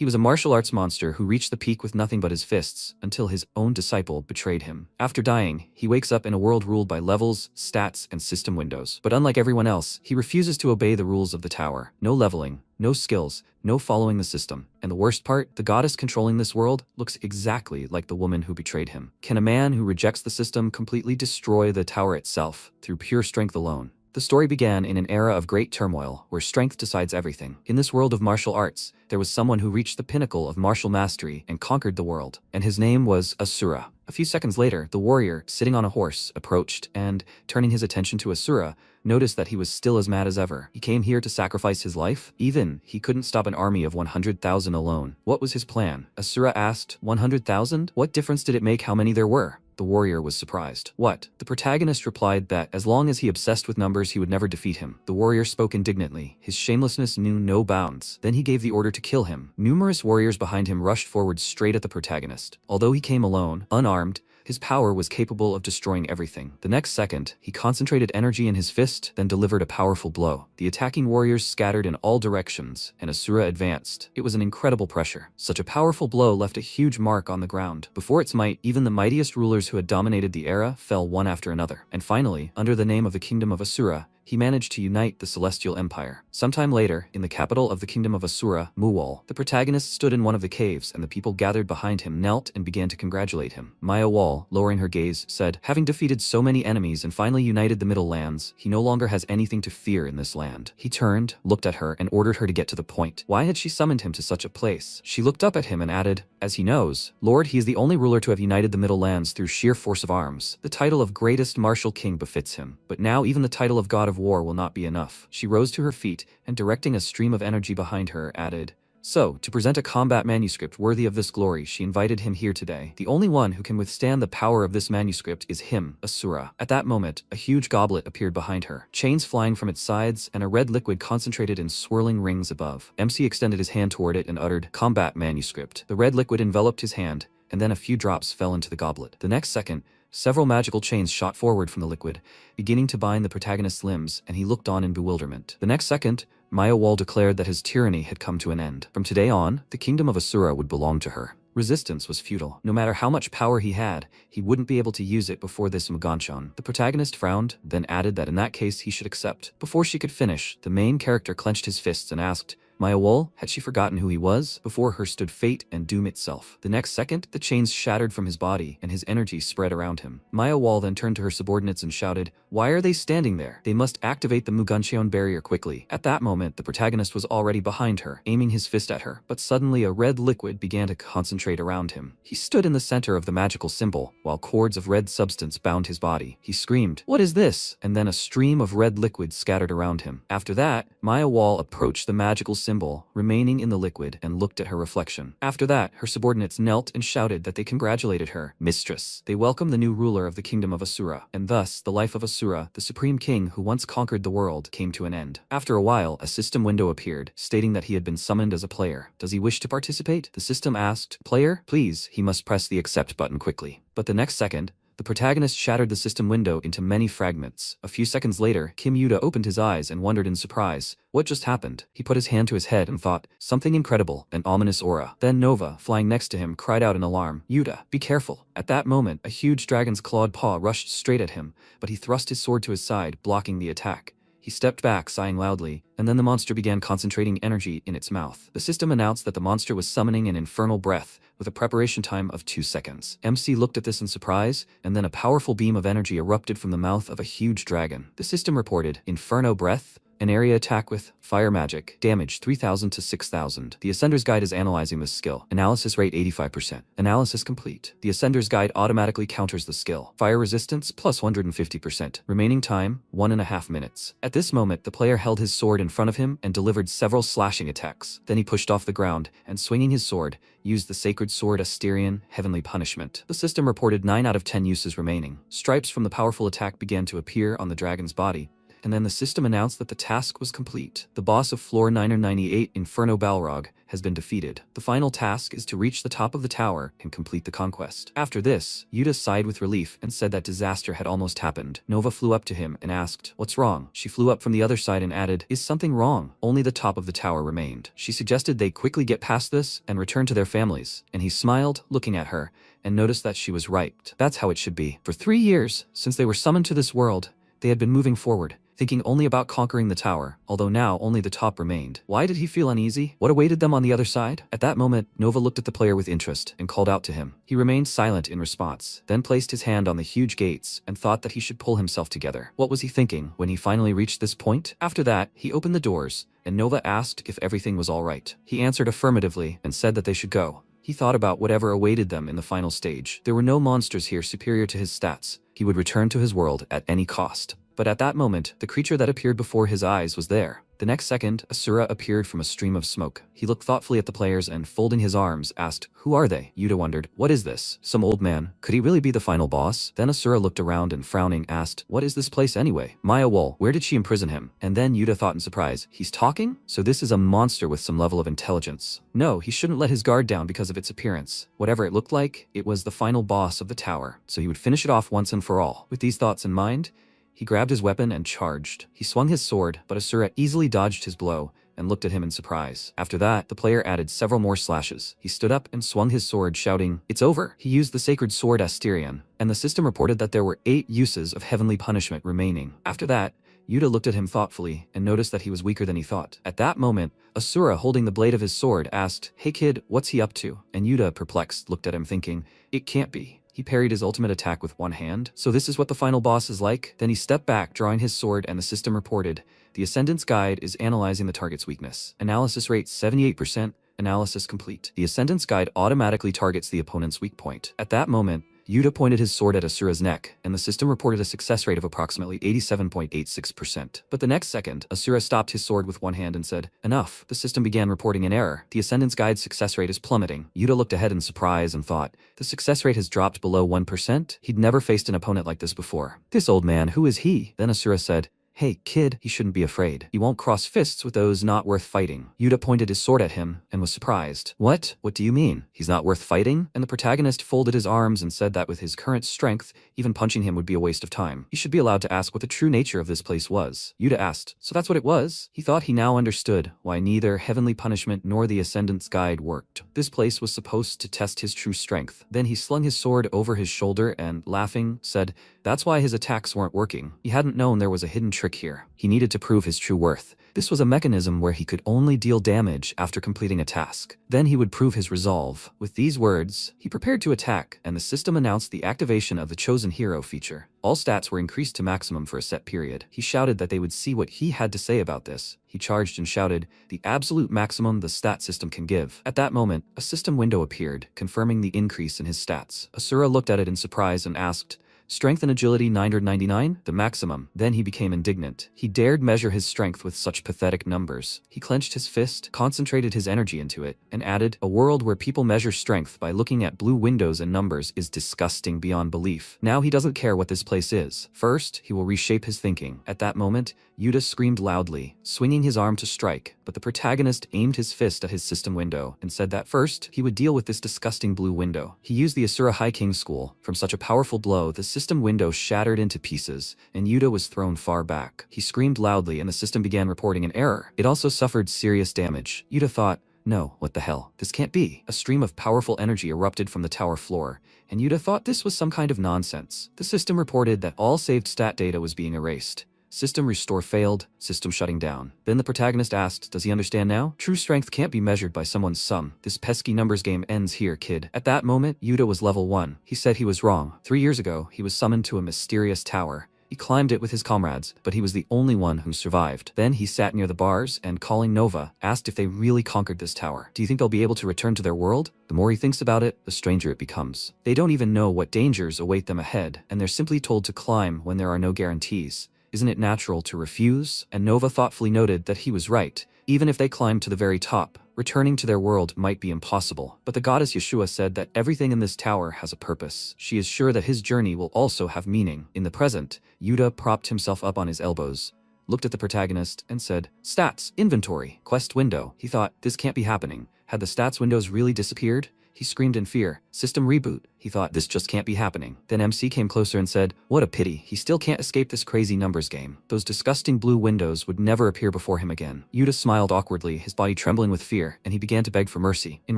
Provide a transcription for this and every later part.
He was a martial arts monster who reached the peak with nothing but his fists, until his own disciple betrayed him. After dying, he wakes up in a world ruled by levels, stats, and system windows. But unlike everyone else, he refuses to obey the rules of the tower. No leveling, no skills, no following the system. And the worst part, the goddess controlling this world looks exactly like the woman who betrayed him. Can a man who rejects the system completely destroy the tower itself through pure strength alone? The story began in an era of great turmoil, where strength decides everything. In this world of martial arts, there was someone who reached the pinnacle of martial mastery and conquered the world, and his name was Asura. A few seconds later, the warrior, sitting on a horse, approached and, turning his attention to Asura, noticed that he was still as mad as ever. He came here to sacrifice his life? Even, he couldn't stop an army of 100,000 alone. What was his plan? Asura asked. 100,000? What difference did it make how many there were? The warrior was surprised. What? The protagonist replied that as long as he obsessed with numbers, he would never defeat him. The warrior spoke indignantly. His shamelessness knew no bounds. Then he gave the order to kill him. Numerous warriors behind him rushed forward straight at the protagonist. Although he came alone, unarmed, his power was capable of destroying everything. The next second, he concentrated energy in his fist, then delivered a powerful blow. The attacking warriors scattered in all directions, and Asura advanced. It was an incredible pressure. Such a powerful blow left a huge mark on the ground. Before its might, even the mightiest rulers who had dominated the era fell one after another. And finally, under the name of the Kingdom of Asura, he managed to unite the Celestial Empire. Sometime later, in the capital of the Kingdom of Asura, Muwal, the protagonist stood in one of the caves and the people gathered behind him knelt and began to congratulate him. Maya Wall, lowering her gaze, said, having defeated so many enemies and finally united the Middle Lands, he no longer has anything to fear in this land. He turned, looked at her, and ordered her to get to the point. Why had she summoned him to such a place? She looked up at him and added, as he knows, Lord, he is the only ruler to have united the Middle Lands through sheer force of arms. The title of greatest martial king befits him. But now even the title of God of War will not be enough. She rose to her feet and, directing a stream of energy behind her, added, so, to present a combat manuscript worthy of this glory, she invited him here today. The only one who can withstand the power of this manuscript is him, Asura. At that moment, a huge goblet appeared behind her, chains flying from its sides and a red liquid concentrated in swirling rings above. MC extended his hand toward it and uttered, combat manuscript. The red liquid enveloped his hand, and then a few drops fell into the goblet. The next second, several magical chains shot forward from the liquid, beginning to bind the protagonist's limbs, and he looked on in bewilderment. The next second, Maya Wall declared that his tyranny had come to an end. From today on, the Kingdom of Asura would belong to her. Resistance was futile. No matter how much power he had, he wouldn't be able to use it before this Muganchan. The protagonist frowned, then added that in that case he should accept. Before she could finish, the main character clenched his fists and asked, Maya Wall, had she forgotten who he was? Before her stood fate and doom itself. The next second, the chains shattered from his body and his energy spread around him. Maya Wall then turned to her subordinates and shouted, why are they standing there? They must activate the Mugancheon barrier quickly. At that moment, the protagonist was already behind her, aiming his fist at her, but suddenly a red liquid began to concentrate around him. He stood in the center of the magical symbol, while cords of red substance bound his body. He screamed, what is this? And then a stream of red liquid scattered around him. After that, Maya Wall approached the magical symbol, remaining in the liquid, and looked at her reflection. After that, her subordinates knelt and shouted that they congratulated her, mistress. They welcomed the new ruler of the Kingdom of Asura, and thus the life of Asura, the supreme king who once conquered the world, came to an end. After a while, a system window appeared, stating that he had been summoned as a player. Does he wish to participate? The system asked, player, please. He must press the accept button quickly. But the next second, the protagonist shattered the system window into many fragments. A few seconds later, Kim Yuta opened his eyes and wondered in surprise. What just happened? He put his hand to his head and thought, something incredible, an ominous aura. Then Nova, flying next to him, cried out in alarm, Yuta, be careful. At that moment, a huge dragon's clawed paw rushed straight at him, but he thrust his sword to his side, blocking the attack. He stepped back, sighing loudly, and then the monster began concentrating energy in its mouth. The system announced that the monster was summoning an infernal breath, with a preparation time of 2 seconds. MC looked at this in surprise, and then a powerful beam of energy erupted from the mouth of a huge dragon. The system reported, Inferno Breath, an area attack with fire magic, damage 3000 to 6000. The Ascender's Guide is analyzing this skill. Analysis rate 85%. Analysis complete. The Ascender's Guide automatically counters the skill. Fire resistance plus 150%. Remaining time, 1.5 minutes. At this moment, the player held his sword in front of him and delivered several slashing attacks. Then he pushed off the ground and, swinging his sword, used the sacred sword Asterion, Heavenly Punishment. The system reported 9 out of 10 uses remaining. Stripes from the powerful attack began to appear on the dragon's body, and then the system announced that the task was complete. The boss of floor 998, Inferno Balrog, has been defeated. The final task is to reach the top of the tower and complete the conquest. After this, Yuta sighed with relief and said that disaster had almost happened. Nova flew up to him and asked, "What's wrong?" She flew up from the other side and added, "Is something wrong?" Only the top of the tower remained. She suggested they quickly get past this and return to their families, and he smiled, looking at her, and noticed that she was right. That's how it should be. For 3 years, since they were summoned to this world, they had been moving forward, thinking only about conquering the tower, although now only the top remained. Why did he feel uneasy? What awaited them on the other side? At that moment, Nova looked at the player with interest and called out to him. He remained silent in response, then placed his hand on the huge gates and thought that he should pull himself together. What was he thinking when he finally reached this point? After that, he opened the doors, and Nova asked if everything was all right. He answered affirmatively and said that they should go. He thought about whatever awaited them in the final stage. There were no monsters here superior to his stats. He would return to his world at any cost. But at that moment, the creature that appeared before his eyes was there. The next second, Asura appeared from a stream of smoke. He looked thoughtfully at the players and, folding his arms, asked, "Who are they?" Yuta wondered, "What is this? Some old man? Could he really be the final boss?" Then Asura looked around and, frowning, asked, "What is this place anyway? Maya Wool, where did she imprison him?" And then Yuta thought in surprise, "He's talking? So this is a monster with some level of intelligence. No, he shouldn't let his guard down because of its appearance. Whatever it looked like, it was the final boss of the tower, so he would finish it off once and for all." With these thoughts in mind, he grabbed his weapon and charged. He swung his sword, but Asura easily dodged his blow and looked at him in surprise. After that, the player added several more slashes. He stood up and swung his sword, shouting, "It's over!" He used the sacred sword Asterion, and the system reported that there were 8 uses of heavenly punishment remaining. After that, Yuta looked at him thoughtfully and noticed that he was weaker than he thought. At that moment, Asura, holding the blade of his sword, asked, "Hey kid, what's he up to?" And Yuta, perplexed, looked at him thinking, "It can't be." He parried his ultimate attack with one hand. So this is what the final boss is like? Then he stepped back, drawing his sword, and the system reported, "The Ascendant's Guide is analyzing the target's weakness. Analysis rate 78%, analysis complete." The Ascendant's Guide automatically targets the opponent's weak point. At that moment, Yuta pointed his sword at Asura's neck, and the system reported a success rate of approximately 87.86%. But the next second, Asura stopped his sword with one hand and said, "Enough." The system began reporting an error. The Ascendant's Guide's success rate is plummeting. Yuta looked ahead in surprise and thought, the success rate has dropped below 1%? He'd never faced an opponent like this before. "This old man, who is he?" Then Asura said, "Hey, kid, he shouldn't be afraid. He won't cross fists with those not worth fighting." Yuta pointed his sword at him and was surprised. "What? What do you mean? He's not worth fighting?" And the protagonist folded his arms and said that with his current strength, even punching him would be a waste of time. He should be allowed to ask what the true nature of this place was. Yuta asked, "So that's what it was?" He thought he now understood why neither heavenly punishment nor the Ascendant's Guide worked. This place was supposed to test his true strength. Then he slung his sword over his shoulder and, laughing, said, that's why his attacks weren't working. He hadn't known there was a hidden trick here. He needed to prove his true worth. This was a mechanism where he could only deal damage after completing a task. Then he would prove his resolve. With these words, he prepared to attack, and the system announced the activation of the Chosen Hero feature. All stats were increased to maximum for a set period. He shouted that they would see what he had to say about this. He charged and shouted, "The absolute maximum the stat system can give." At that moment, a system window appeared, confirming the increase in his stats. Asura looked at it in surprise and asked, "Strength and agility 999? The maximum." Then he became indignant. He dared measure his strength with such pathetic numbers. He clenched his fist, concentrated his energy into it, and added, "A world where people measure strength by looking at blue windows and numbers is disgusting beyond belief." Now he doesn't care what this place is. First, he will reshape his thinking. At that moment, Yuta screamed loudly, swinging his arm to strike, but the protagonist aimed his fist at his system window and said that first, he would deal with this disgusting blue window. He used the Asura High King School. From such a powerful blow, the system window shattered into pieces, and Yuta was thrown far back. He screamed loudly and the system began reporting an error. It also suffered serious damage. Yuta thought, no, what the hell? This can't be. A stream of powerful energy erupted from the tower floor, and Yuta thought this was some kind of nonsense. The system reported that all saved stat data was being erased. System restore failed, system shutting down. Then the protagonist asked, does he understand now? True strength can't be measured by someone's sum. This pesky numbers game ends here, kid. At that moment, Yuta was level 1. He said he was wrong. 3 years ago, he was summoned to a mysterious tower. He climbed it with his comrades, but he was the only one who survived. Then he sat near the bars and, calling Nova, asked if they really conquered this tower. Do you think they'll be able to return to their world? The more he thinks about it, the stranger it becomes. They don't even know what dangers await them ahead, and they're simply told to climb when there are no guarantees. Isn't it natural to refuse? And Nova thoughtfully noted that he was right. Even if they climbed to the very top, returning to their world might be impossible. But the goddess Yeshua said that everything in this tower has a purpose. She is sure that his journey will also have meaning. In the present, Yuta propped himself up on his elbows, looked at the protagonist, and said, stats, inventory, quest window. He thought, this can't be happening. Had the stats windows really disappeared? He screamed in fear. System reboot. He thought, this just can't be happening. Then MC came closer and said, what a pity, he still can't escape this crazy numbers game. Those disgusting blue windows would never appear before him again. Yuta smiled awkwardly, his body trembling with fear, and he began to beg for mercy. In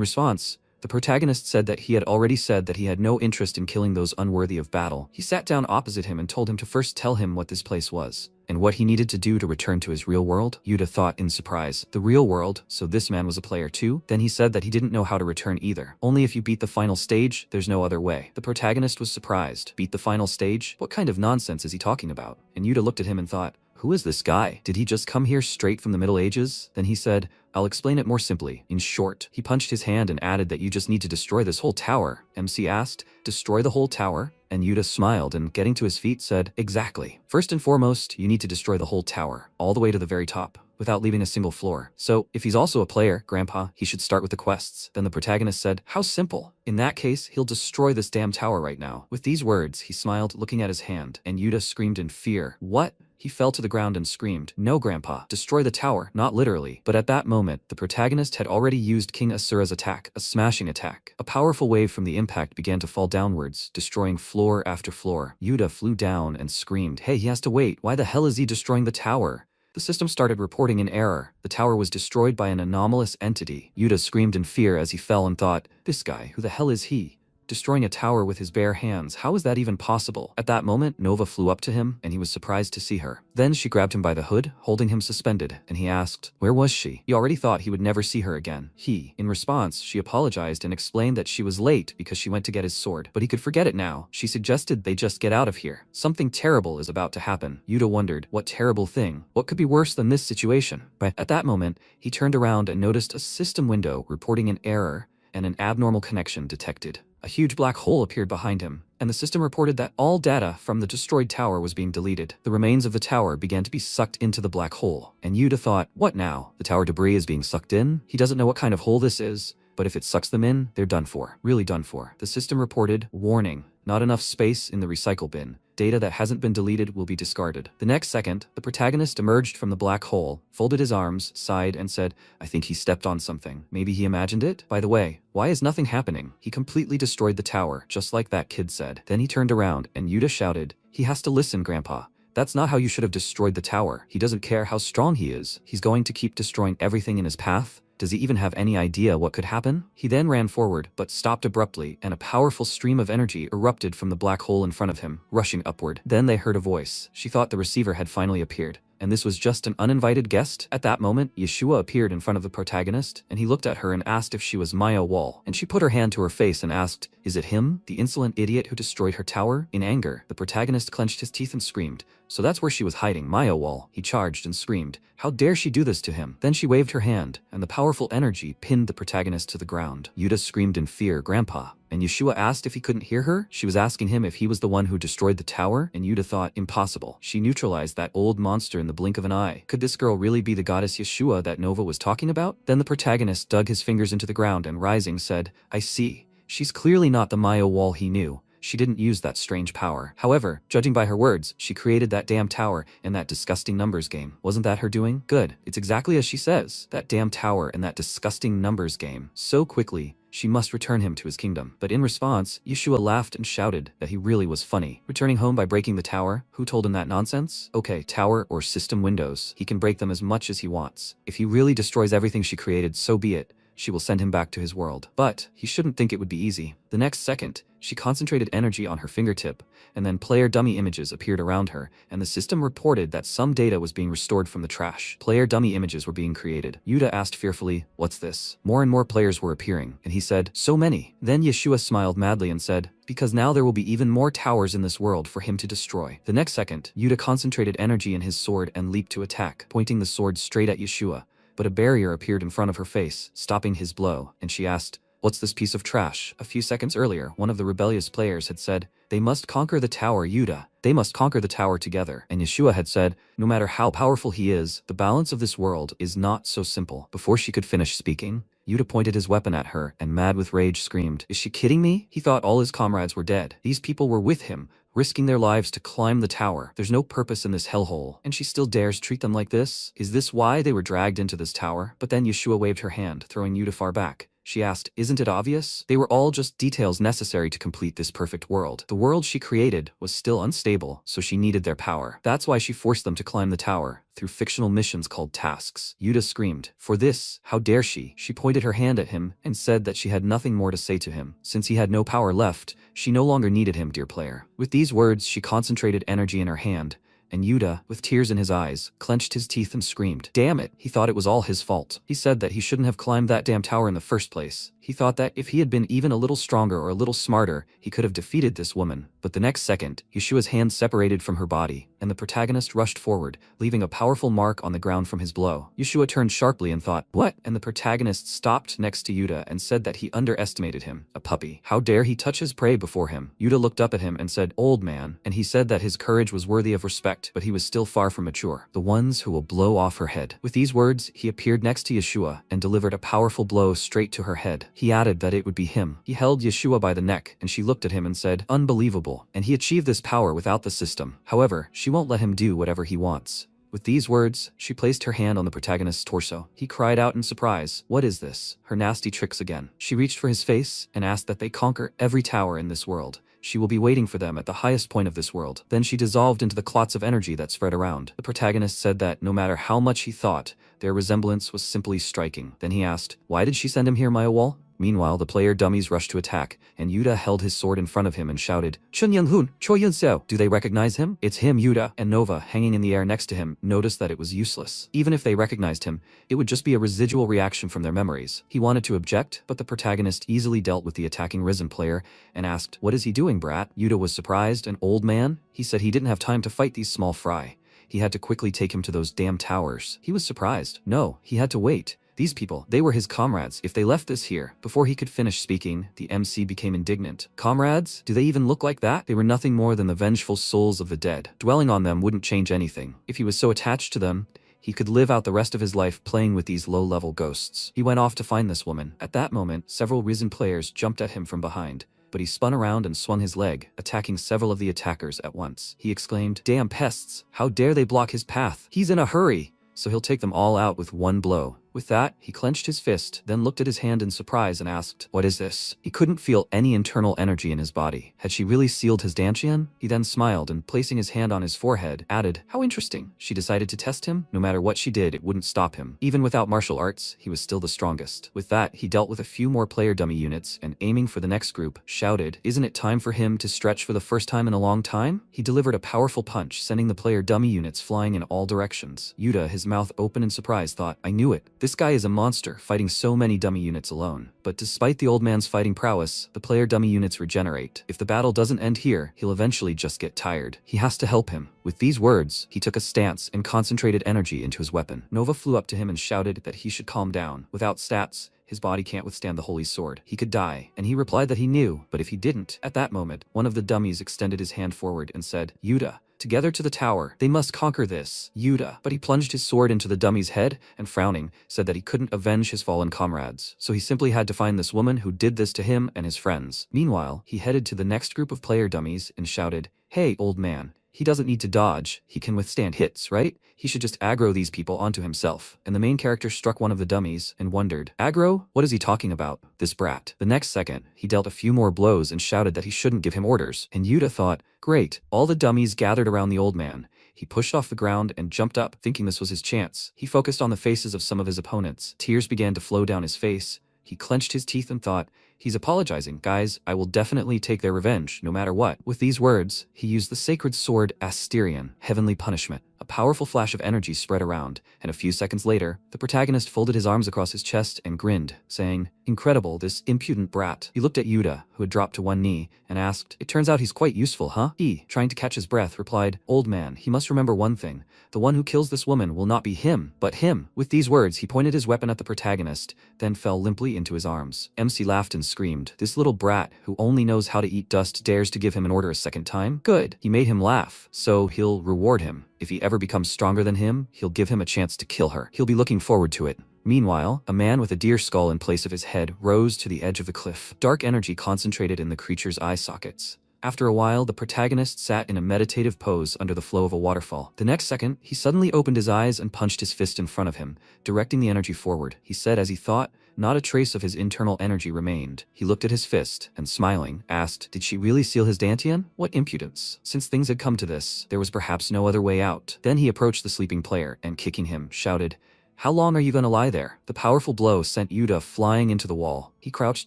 response, the protagonist said that he had already said that he had no interest in killing those unworthy of battle. He sat down opposite him and told him to first tell him what this place was, and what he needed to do to return to his real world. Yuta thought in surprise, the real world, so this man was a player too? Then he said that he didn't know how to return either. Only if you beat the final stage, there's no other way. The protagonist was surprised. Beat the final stage? What kind of nonsense is he talking about? And Yuta looked at him and thought, who is this guy? Did he just come here straight from the Middle Ages? Then he said, I'll explain it more simply. In short, he punched his hand and added that you just need to destroy this whole tower. MC asked, destroy the whole tower? And Yuta smiled and getting to his feet said, exactly. First and foremost, you need to destroy the whole tower, all the way to the very top, without leaving a single floor. So, if he's also a player, Grandpa, he should start with the quests. Then the protagonist said, how simple. In that case, he'll destroy this damn tower right now. With these words, he smiled, looking at his hand, and Yuta screamed in fear. What? He fell to the ground and screamed, no Grandpa, destroy the tower, not literally. But at that moment, the protagonist had already used King Asura's attack, a smashing attack. A powerful wave from the impact began to fall downwards, destroying floor after floor. Yuta flew down and screamed, hey, he has to wait, why the hell is he destroying the tower? The system started reporting an error. The tower was destroyed by an anomalous entity. Yuta screamed in fear as he fell and thought, this guy, who the hell is he? Destroying a tower with his bare hands, how is that even possible? At that moment, Nova flew up to him, and he was surprised to see her. Then she grabbed him by the hood, holding him suspended, and he asked, where was she? He already thought he would never see her again. In response, she apologized and explained that she was late because she went to get his sword, but he could forget it now. She suggested they just get out of here. Something terrible is about to happen. Yuta wondered, what terrible thing? What could be worse than this situation? But at that moment, he turned around and noticed a system window reporting an error and an abnormal connection detected. A huge black hole appeared behind him, and the system reported that all data from the destroyed tower was being deleted. The remains of the tower began to be sucked into the black hole, and Yuta thought, what now? The tower debris is being sucked in? He doesn't know what kind of hole this is, but if it sucks them in, they're done for. Really done for. The system reported, warning, not enough space in the recycle bin. Data that hasn't been deleted will be discarded. The next second, the protagonist emerged from the black hole, folded his arms, sighed, and said, I think he stepped on something. Maybe he imagined it? By the way, why is nothing happening? He completely destroyed the tower, just like that kid said. Then he turned around, and Yuta shouted, he has to listen, Grandpa. That's not how you should have destroyed the tower. He doesn't care how strong he is. He's going to keep destroying everything in his path. Does he even have any idea what could happen? He then ran forward, but stopped abruptly, and a powerful stream of energy erupted from the black hole in front of him, rushing upward. Then they heard a voice. She thought the receiver had finally appeared. And this was just an uninvited guest? At that moment, Yeshua appeared in front of the protagonist, and he looked at her and asked if she was Maya Wall, and she put her hand to her face and asked, is it him, the insolent idiot who destroyed her tower? In anger, the protagonist clenched his teeth and screamed, so that's where she was hiding, Maya Wall. He charged and screamed, how dare she do this to him? Then she waved her hand, and the powerful energy pinned the protagonist to the ground. Yuta screamed in fear, Grandpa. And Yeshua asked if he couldn't hear her. She was asking him if he was the one who destroyed the tower, and Yuta thought, impossible. She neutralized that old monster in the blink of an eye. Could this girl really be the goddess Yeshua that Nova was talking about? Then the protagonist dug his fingers into the ground and rising said, I see. She's clearly not the Maya Wall he knew. She didn't use that strange power. However, judging by her words, she created that damn tower in that disgusting numbers game. Wasn't that her doing? Good. It's exactly as she says. That damn tower in that disgusting numbers game. So quickly, she must return him to his kingdom. But in response, Yeshua laughed and shouted that he really was funny. Returning home by breaking the tower? Who told him that nonsense? Okay, tower or system windows. He can break them as much as he wants. If he really destroys everything she created, so be it. She will send him back to his world. But he shouldn't think it would be easy. The next second, she concentrated energy on her fingertip, and then player dummy images appeared around her, and the system reported that some data was being restored from the trash. Player dummy images were being created. Yuta asked fearfully, what's this? More and more players were appearing, and he said, so many. Then Yeshua smiled madly and said, because now there will be even more towers in this world for him to destroy. The next second, Yuta concentrated energy in his sword and leaped to attack, pointing the sword straight at Yeshua. But a barrier appeared in front of her face, stopping his blow, and she asked, what's this piece of trash? A few seconds earlier, one of the rebellious players had said, they must conquer the tower, Yuta. They must conquer the tower together. And Yeshua had said, no matter how powerful he is, the balance of this world is not so simple. Before she could finish speaking, Yuta pointed his weapon at her and mad with rage screamed, is she kidding me? He thought all his comrades were dead. These people were with him, risking their lives to climb the tower. There's no purpose in this hellhole, and she still dares treat them like this? Is this why they were dragged into this tower? But then Yeshua waved her hand, throwing Yuta far back. She asked, isn't it obvious? They were all just details necessary to complete this perfect world. The world she created was still unstable, so she needed their power. That's why she forced them to climb the tower, through fictional missions called tasks. Yuta screamed, for this, how dare she? She pointed her hand at him and said that she had nothing more to say to him. Since he had no power left, she no longer needed him, dear player. With these words, she concentrated energy in her hand, and Yuta, with tears in his eyes, clenched his teeth and screamed. Damn it, he thought it was all his fault. He said that he shouldn't have climbed that damn tower in the first place. He thought that if he had been even a little stronger or a little smarter, he could have defeated this woman. But the next second, Yeshua's hand separated from her body, and the protagonist rushed forward, leaving a powerful mark on the ground from his blow. Yeshua turned sharply and thought, what? And the protagonist stopped next to Yuta and said that he underestimated him. A puppy. How dare he touch his prey before him? Yuta looked up at him and said, old man, and he said that his courage was worthy of respect, but he was still far from mature. The ones who will blow off her head. With these words, he appeared next to Yeshua and delivered a powerful blow straight to her head. He added that it would be him. He held Yeshua by the neck, and she looked at him and said, unbelievable. And he achieved this power without the system. However, she won't let him do whatever he wants. With these words, she placed her hand on the protagonist's torso. He cried out in surprise. What is this? Her nasty tricks again. She reached for his face and asked that they conquer every tower in this world. She will be waiting for them at the highest point of this world. Then she dissolved into the clots of energy that spread around. The protagonist said that no matter how much he thought, their resemblance was simply striking. Then he asked, why did she send him here, Maya Wall? Meanwhile, the player dummies rushed to attack, and Yuta held his sword in front of him and shouted, Chun Young-hoon, Choi Yun-seo. Do they recognize him? It's him, Yuta. And Nova, hanging in the air next to him, noticed that it was useless. Even if they recognized him, it would just be a residual reaction from their memories. He wanted to object, but the protagonist easily dealt with the attacking Risen player and asked, what is he doing, brat? Yuta was surprised. An old man? He said he didn't have time to fight these small fry. He had to quickly take him to those damn towers. He was surprised. No, he had to wait. These people, they were his comrades. If they left this here, before he could finish speaking, the MC became indignant. Comrades? Do they even look like that? They were nothing more than the vengeful souls of the dead. Dwelling on them wouldn't change anything. If he was so attached to them, he could live out the rest of his life playing with these low-level ghosts. He went off to find this woman. At that moment, several Risen players jumped at him from behind, but he spun around and swung his leg, attacking several of the attackers at once. He exclaimed, damn pests, how dare they block his path? He's in a hurry, so he'll take them all out with one blow. With that, he clenched his fist, then looked at his hand in surprise and asked, what is this? He couldn't feel any internal energy in his body. Had she really sealed his dantian? He then smiled and, placing his hand on his forehead, added, how interesting. She decided to test him. No matter what she did, it wouldn't stop him. Even without martial arts, he was still the strongest. With that, he dealt with a few more player dummy units and, aiming for the next group, shouted, isn't it time for him to stretch for the first time in a long time? He delivered a powerful punch, sending the player dummy units flying in all directions. Yuta, his mouth open in surprise, thought, I knew it. This guy is a monster, fighting so many dummy units alone. But despite the old man's fighting prowess, the player dummy units regenerate. If the battle doesn't end here, he'll eventually just get tired. He has to help him. With these words, he took a stance and concentrated energy into his weapon. Nova flew up to him and shouted that he should calm down. Without stats, his body can't withstand the holy sword. He could die, and he replied that he knew, but if he didn't, at that moment, one of the dummies extended his hand forward and said, Yuta, together to the tower, they must conquer this. Yuta. But he plunged his sword into the dummy's head and, frowning, said that he couldn't avenge his fallen comrades. So he simply had to find this woman who did this to him and his friends. Meanwhile, he headed to the next group of player dummies and shouted, hey, old man. He doesn't need to dodge, he can withstand hits, right? He should just aggro these people onto himself. And the main character struck one of the dummies and wondered, aggro? What is he talking about? This brat. The next second, he dealt a few more blows and shouted that he shouldn't give him orders. And Yuta thought, great. All the dummies gathered around the old man. He pushed off the ground and jumped up, thinking this was his chance. He focused on the faces of some of his opponents. Tears began to flow down his face. He clenched his teeth and thought, he's apologizing. Guys, I will definitely take their revenge, no matter what. With these words, he used the sacred sword Asterion, heavenly punishment. A powerful flash of energy spread around, and a few seconds later, the protagonist folded his arms across his chest and grinned, saying, incredible, this impudent brat. He looked at Yuta, who had dropped to one knee, and asked, it turns out he's quite useful, huh? He, trying to catch his breath, replied, old man, he must remember one thing. The one who kills this woman will not be him, but him. With these words, he pointed his weapon at the protagonist, then fell limply into his arms. MC laughed and screamed, this little brat, who only knows how to eat dust, dares to give him an order a second time? Good. He made him laugh, so he'll reward him. If he ever becomes stronger than him, he'll give him a chance to kill her. He'll be looking forward to it. Meanwhile, a man with a deer skull in place of his head rose to the edge of the cliff. Dark energy concentrated in the creature's eye sockets. After a while, the protagonist sat in a meditative pose under the flow of a waterfall. The next second, he suddenly opened his eyes and punched his fist in front of him, directing the energy forward. He said as he thought, not a trace of his internal energy remained. He looked at his fist, and smiling, asked, did she really seal his dantian? What impudence. Since things had come to this, there was perhaps no other way out. Then he approached the sleeping player, and kicking him, shouted, how long are you gonna lie there? The powerful blow sent Yuta flying into the wall. He crouched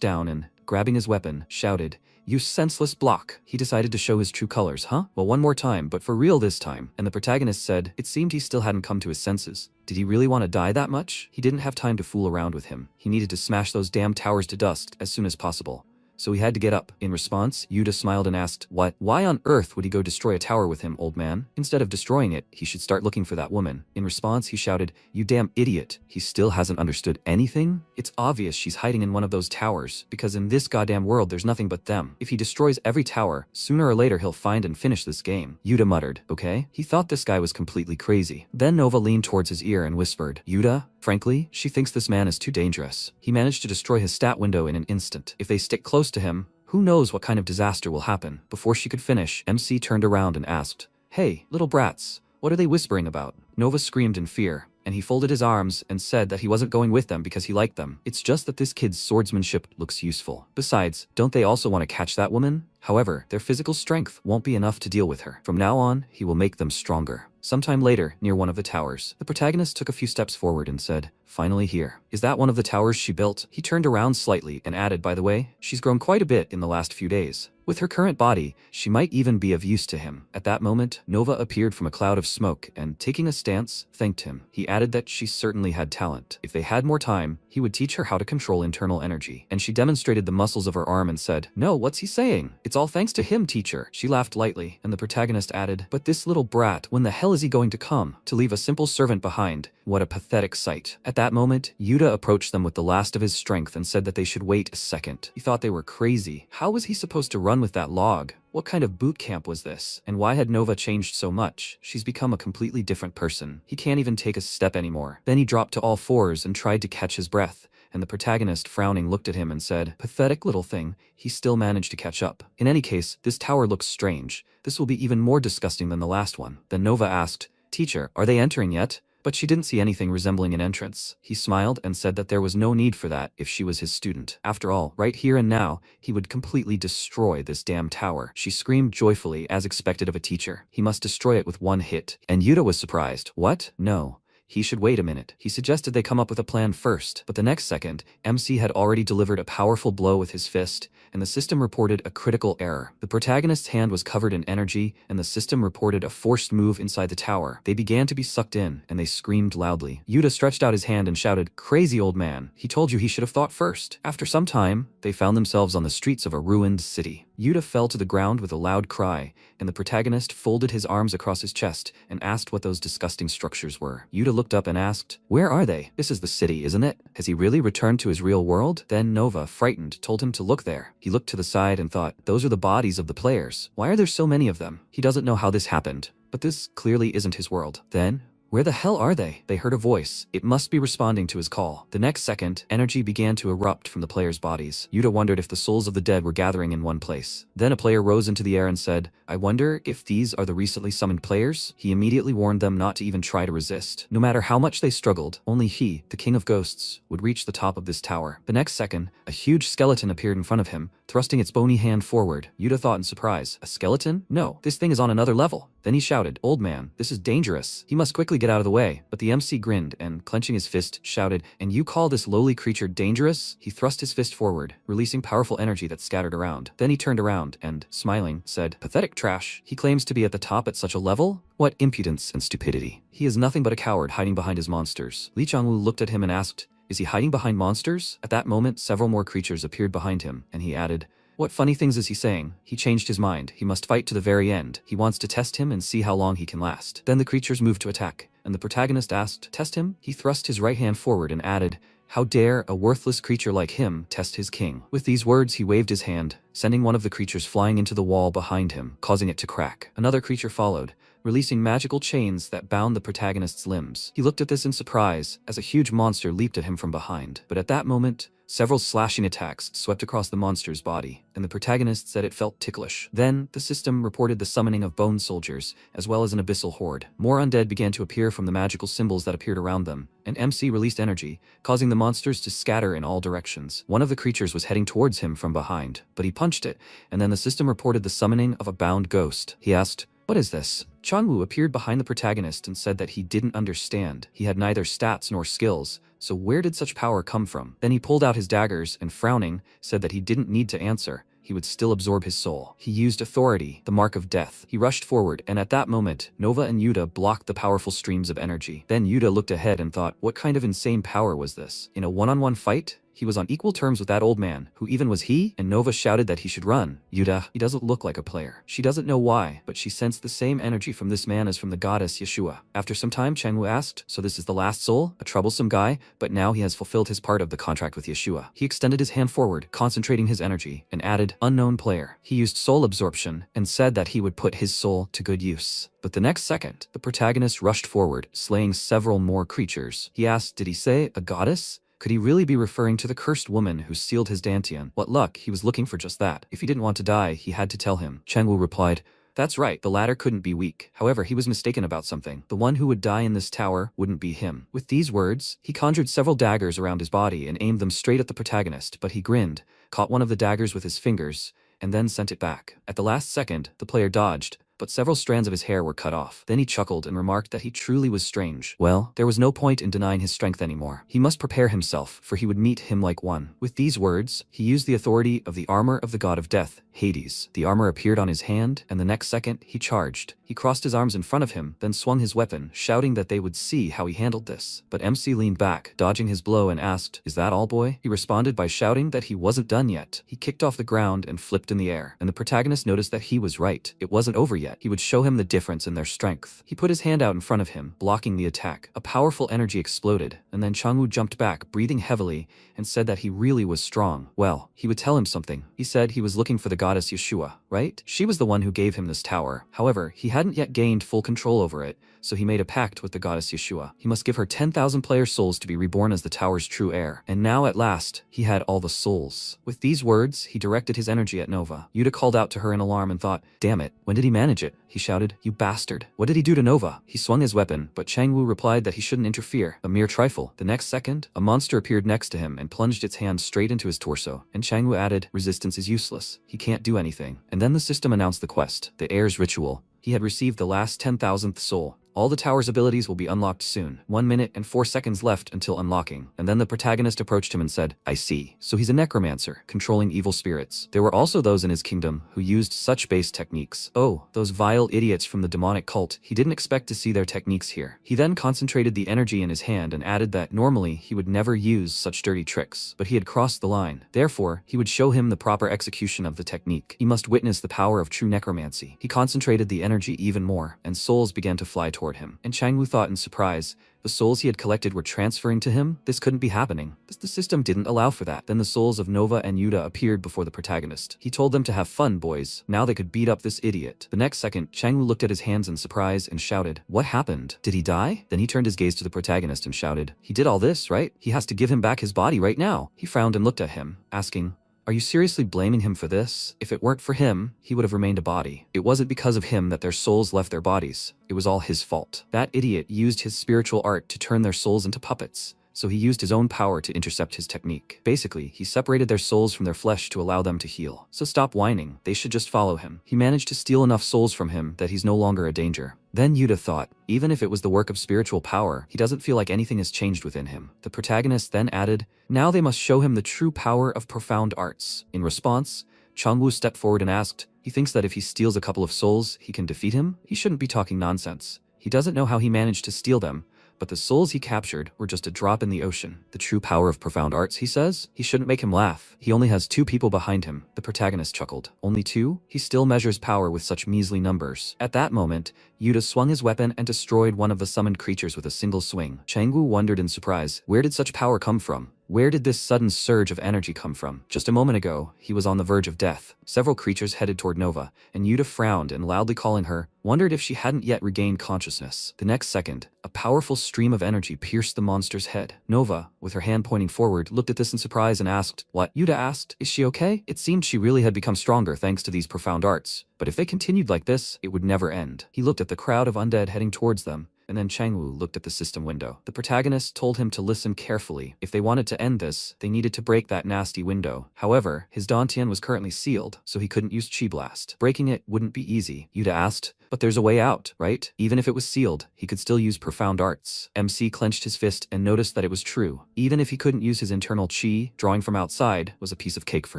down and, grabbing his weapon, shouted, you senseless block. He decided to show his true colors, huh? Well, one more time, but for real this time. And the protagonist said, it seemed he still hadn't come to his senses. Did he really want to die that much? He didn't have time to fool around with him. He needed to smash those damn towers to dust as soon as possible. So he had to get up. In response, Yuta smiled and asked, what? Why on earth would he go destroy a tower with him, old man? Instead of destroying it, he should start looking for that woman. In response, he shouted, you damn idiot. He still hasn't understood anything? It's obvious she's hiding in one of those towers, because in this goddamn world there's nothing but them. If he destroys every tower, sooner or later he'll find and finish this game. Yuta muttered, okay? He thought this guy was completely crazy. Then Nova leaned towards his ear and whispered, Yuta? Frankly, she thinks this man is too dangerous. He managed to destroy his stat window in an instant. If they stick close to him, who knows what kind of disaster will happen. Before she could finish, MC turned around and asked, hey, little brats, what are they whispering about? Nova screamed in fear, and he folded his arms and said that he wasn't going with them because he liked them. It's just that this kid's swordsmanship looks useful. Besides, don't they also want to catch that woman? However, their physical strength won't be enough to deal with her. From now on, he will make them stronger. Sometime later, near one of the towers, the protagonist took a few steps forward and said, finally here. Is that one of the towers she built? He turned around slightly and added, by the way, she's grown quite a bit in the last few days. With her current body, she might even be of use to him. At that moment, Nova appeared from a cloud of smoke and, taking a stance, thanked him. He added that she certainly had talent. If they had more time, he would teach her how to control internal energy. And she demonstrated the muscles of her arm and said, no, what's he saying? It's all thanks to him, teacher. She laughed lightly, and the protagonist added, but this little brat, when the hell is he going to come? To leave a simple servant behind? What a pathetic sight. At that moment, Yuta approached them with the last of his strength and said that they should wait a second. He thought they were crazy. How was he supposed to run with that log? What kind of boot camp was this? And why had Nova changed so much? She's become a completely different person. He can't even take a step anymore. Then he dropped to all fours and tried to catch his breath. And the protagonist, frowning, looked at him and said, pathetic little thing. He still managed to catch up. In any case, this tower looks strange. This will be even more disgusting than the last one. Then Nova asked, teacher, are they entering yet? But she didn't see anything resembling an entrance. He smiled and said that there was no need for that if she was his student. After all, right here and now, he would completely destroy this damn tower. She screamed joyfully, as expected of a teacher. He must destroy it with one hit. And Yuta was surprised. What? No. He should wait a minute. He suggested they come up with a plan first, but the next second, MC had already delivered a powerful blow with his fist, and the system reported a critical error. The protagonist's hand was covered in energy, and the system reported a forced move inside the tower. They began to be sucked in, and they screamed loudly. Yuta stretched out his hand and shouted, crazy old man, he told you he should have thought first. After some time, they found themselves on the streets of a ruined city. Yuta fell to the ground with a loud cry, and the protagonist folded his arms across his chest and asked what those disgusting structures were. Yuta looked up and asked, where are they? This is the city, isn't it? Has he really returned to his real world? Then Nova, frightened, told him to look there. He looked to the side and thought, those are the bodies of the players. Why are there so many of them? He doesn't know how this happened, but this clearly isn't his world. Then, where the hell are they? They heard a voice. It must be responding to his call. The next second, energy began to erupt from the players' bodies. Yuta wondered if the souls of the dead were gathering in one place. Then a player rose into the air and said, I wonder if these are the recently summoned players? He immediately warned them not to even try to resist. No matter how much they struggled, only he, the king of ghosts, would reach the top of this tower. The next second, a huge skeleton appeared in front of him, thrusting its bony hand forward. Yuta thought in surprise, a skeleton? No, this thing is on another level. Then he shouted, old man, this is dangerous. He must quickly get out of the way. But the MC grinned and, clenching his fist, shouted, and you call this lowly creature dangerous? He thrust his fist forward, releasing powerful energy that scattered around. Then he turned around and, smiling, said, pathetic trash. He claims to be at the top at such a level? What impudence and stupidity. He is nothing but a coward hiding behind his monsters. Li Changwu looked at him and asked, is he hiding behind monsters? At that moment, several more creatures appeared behind him, and he added, what funny things is he saying? He changed his mind. He must fight to the very end. He wants to test him and see how long he can last. Then the creatures moved to attack, and the protagonist asked, test him? He thrust his right hand forward and added, how dare a worthless creature like him test his king? With these words, he waved his hand, sending one of the creatures flying into the wall behind him, causing it to crack. Another creature followed, releasing magical chains that bound the protagonist's limbs. He looked at this in surprise, as a huge monster leaped at him from behind. But at that moment, Several slashing attacks swept across the monster's body, and the protagonist said it felt ticklish. Then, the system reported the summoning of bone soldiers, as well as an abyssal horde. More undead began to appear from the magical symbols that appeared around them, and MC released energy, causing the monsters to scatter in all directions. One of the creatures was heading towards him from behind, but he punched it, and then the system reported the summoning of a bound ghost. He asked, "What is this?" Changwoo appeared behind the protagonist and said that he didn't understand. He had neither stats nor skills, so where did such power come from? Then he pulled out his daggers and, frowning, said that he didn't need to answer. He would still absorb his soul. He used authority, the mark of death. He rushed forward, and at that moment, Nova and Yuta blocked the powerful streams of energy. Then Yuta looked ahead and thought, what kind of insane power was this? In a one-on-one fight? He was on equal terms with that old man, who even was he, and Nova shouted that he should run. Yuta, he doesn't look like a player. She doesn't know why, but she sensed the same energy from this man as from the goddess Yeshua. After some time, Changwoo asked, so this is the last soul? A troublesome guy, but now he has fulfilled his part of the contract with Yeshua. He extended his hand forward, concentrating his energy, and added, unknown player. He used soul absorption, and said that he would put his soul to good use. But the next second, the protagonist rushed forward, slaying several more creatures. He asked, did he say a goddess? Could he really be referring to the cursed woman who sealed his dantian? What luck, he was looking for just that. If he didn't want to die, he had to tell him. Changwoo replied, that's right, the latter couldn't be weak. However, he was mistaken about something. The one who would die in this tower wouldn't be him. With these words, he conjured several daggers around his body and aimed them straight at the protagonist, but he grinned, caught one of the daggers with his fingers, and then sent it back. At the last second, the player dodged, but several strands of his hair were cut off. Then he chuckled and remarked that he truly was strange. Well, there was no point in denying his strength anymore. He must prepare himself, for he would meet him like one. With these words, he used the authority of the armor of the god of death, Hades. The armor appeared on his hand, and the next second, he charged. He crossed his arms in front of him, then swung his weapon, shouting that they would see how he handled this. But MC leaned back, dodging his blow, and asked, is that all, boy? He responded by shouting that he wasn't done yet. He kicked off the ground and flipped in the air, and the protagonist noticed that he was right. It wasn't over yet. He would show him the difference in their strength. He put his hand out in front of him, blocking the attack. A powerful energy exploded, and then Changwoo jumped back, breathing heavily, and said that he really was strong. Well, he would tell him something. He said he was looking for the goddess Yeshua, right? She was the one who gave him this tower. However, he hadn't yet gained full control over it, so he made a pact with the goddess Yeshua. He must give her 10,000 player souls to be reborn as the tower's true heir. And now, at last, he had all the souls. With these words, he directed his energy at Nova. Yuta called out to her in alarm and thought, damn it, when did he manage it? He shouted, you bastard. What did he do to Nova? He swung his weapon, but Changwoo replied that he shouldn't interfere. A mere trifle. The next second, a monster appeared next to him and plunged its hand straight into his torso. And Changwoo added, resistance is useless. He can't do anything. And then the system announced the quest, the heir's ritual. He had received the last 10,000th soul. All the tower's abilities will be unlocked soon. 1 minute and 4 seconds left until unlocking. And then the protagonist approached him and said, I see. So he's a necromancer, controlling evil spirits. There were also those in his kingdom who used such base techniques. Oh, those vile idiots from the demonic cult. He didn't expect to see their techniques here. He then concentrated the energy in his hand and added that normally he would never use such dirty tricks. But he had crossed the line. Therefore, he would show him the proper execution of the technique. He must witness the power of true necromancy. He concentrated the energy even more, and souls began to fly toward him. And Changwoo thought in surprise, the souls he had collected were transferring to him? This couldn't be happening. The system didn't allow for that. Then the souls of Nova and Yuta appeared before the protagonist. He told them to have fun, boys. Now they could beat up this idiot. The next second, Changwoo looked at his hands in surprise and shouted, what happened? Did he die? Then he turned his gaze to the protagonist and shouted, he did all this, right? He has to give him back his body right now. He frowned and looked at him, asking, are you seriously blaming him for this? If it weren't for him, he would have remained a body. It wasn't because of him that their souls left their bodies. It was all his fault. That idiot used his spiritual art to turn their souls into puppets. So he used his own power to intercept his technique. Basically, he separated their souls from their flesh to allow them to heal. So stop whining, they should just follow him. He managed to steal enough souls from him that he's no longer a danger. Then Yuta thought, even if it was the work of spiritual power, he doesn't feel like anything has changed within him. The protagonist then added, now they must show him the true power of profound arts. In response, Changwoo stepped forward and asked, he thinks that if he steals a couple of souls, he can defeat him? He shouldn't be talking nonsense. He doesn't know how he managed to steal them, but the souls he captured were just a drop in the ocean. The true power of profound arts, he says? He shouldn't make him laugh. He only has 2 people behind him. The protagonist chuckled. Only 2? He still measures power with such measly numbers. At that moment, Yuta swung his weapon and destroyed one of the summoned creatures with a single swing. Changwoo wondered in surprise, where did such power come from? Where did this sudden surge of energy come from? Just a moment ago, he was on the verge of death. Several creatures headed toward Nova, and Yuta frowned and loudly calling her, wondered if she hadn't yet regained consciousness. The next second, a powerful stream of energy pierced the monster's head. Nova, with her hand pointing forward, looked at this in surprise and asked, "What?" Yuta asked, "Is she okay?" It seemed she really had become stronger thanks to these profound arts, but if they continued like this, it would never end. He looked at the crowd of undead heading towards them, and then Changwu looked at the system window. The protagonist told him to listen carefully. If they wanted to end this, they needed to break that nasty window. However, his Dantian was currently sealed, so he couldn't use Chi Blast. Breaking it wouldn't be easy. Yuta asked, "But there's a way out, right?" Even if it was sealed, he could still use profound arts. MC clenched his fist and noticed that it was true. Even if he couldn't use his internal chi, drawing from outside was a piece of cake for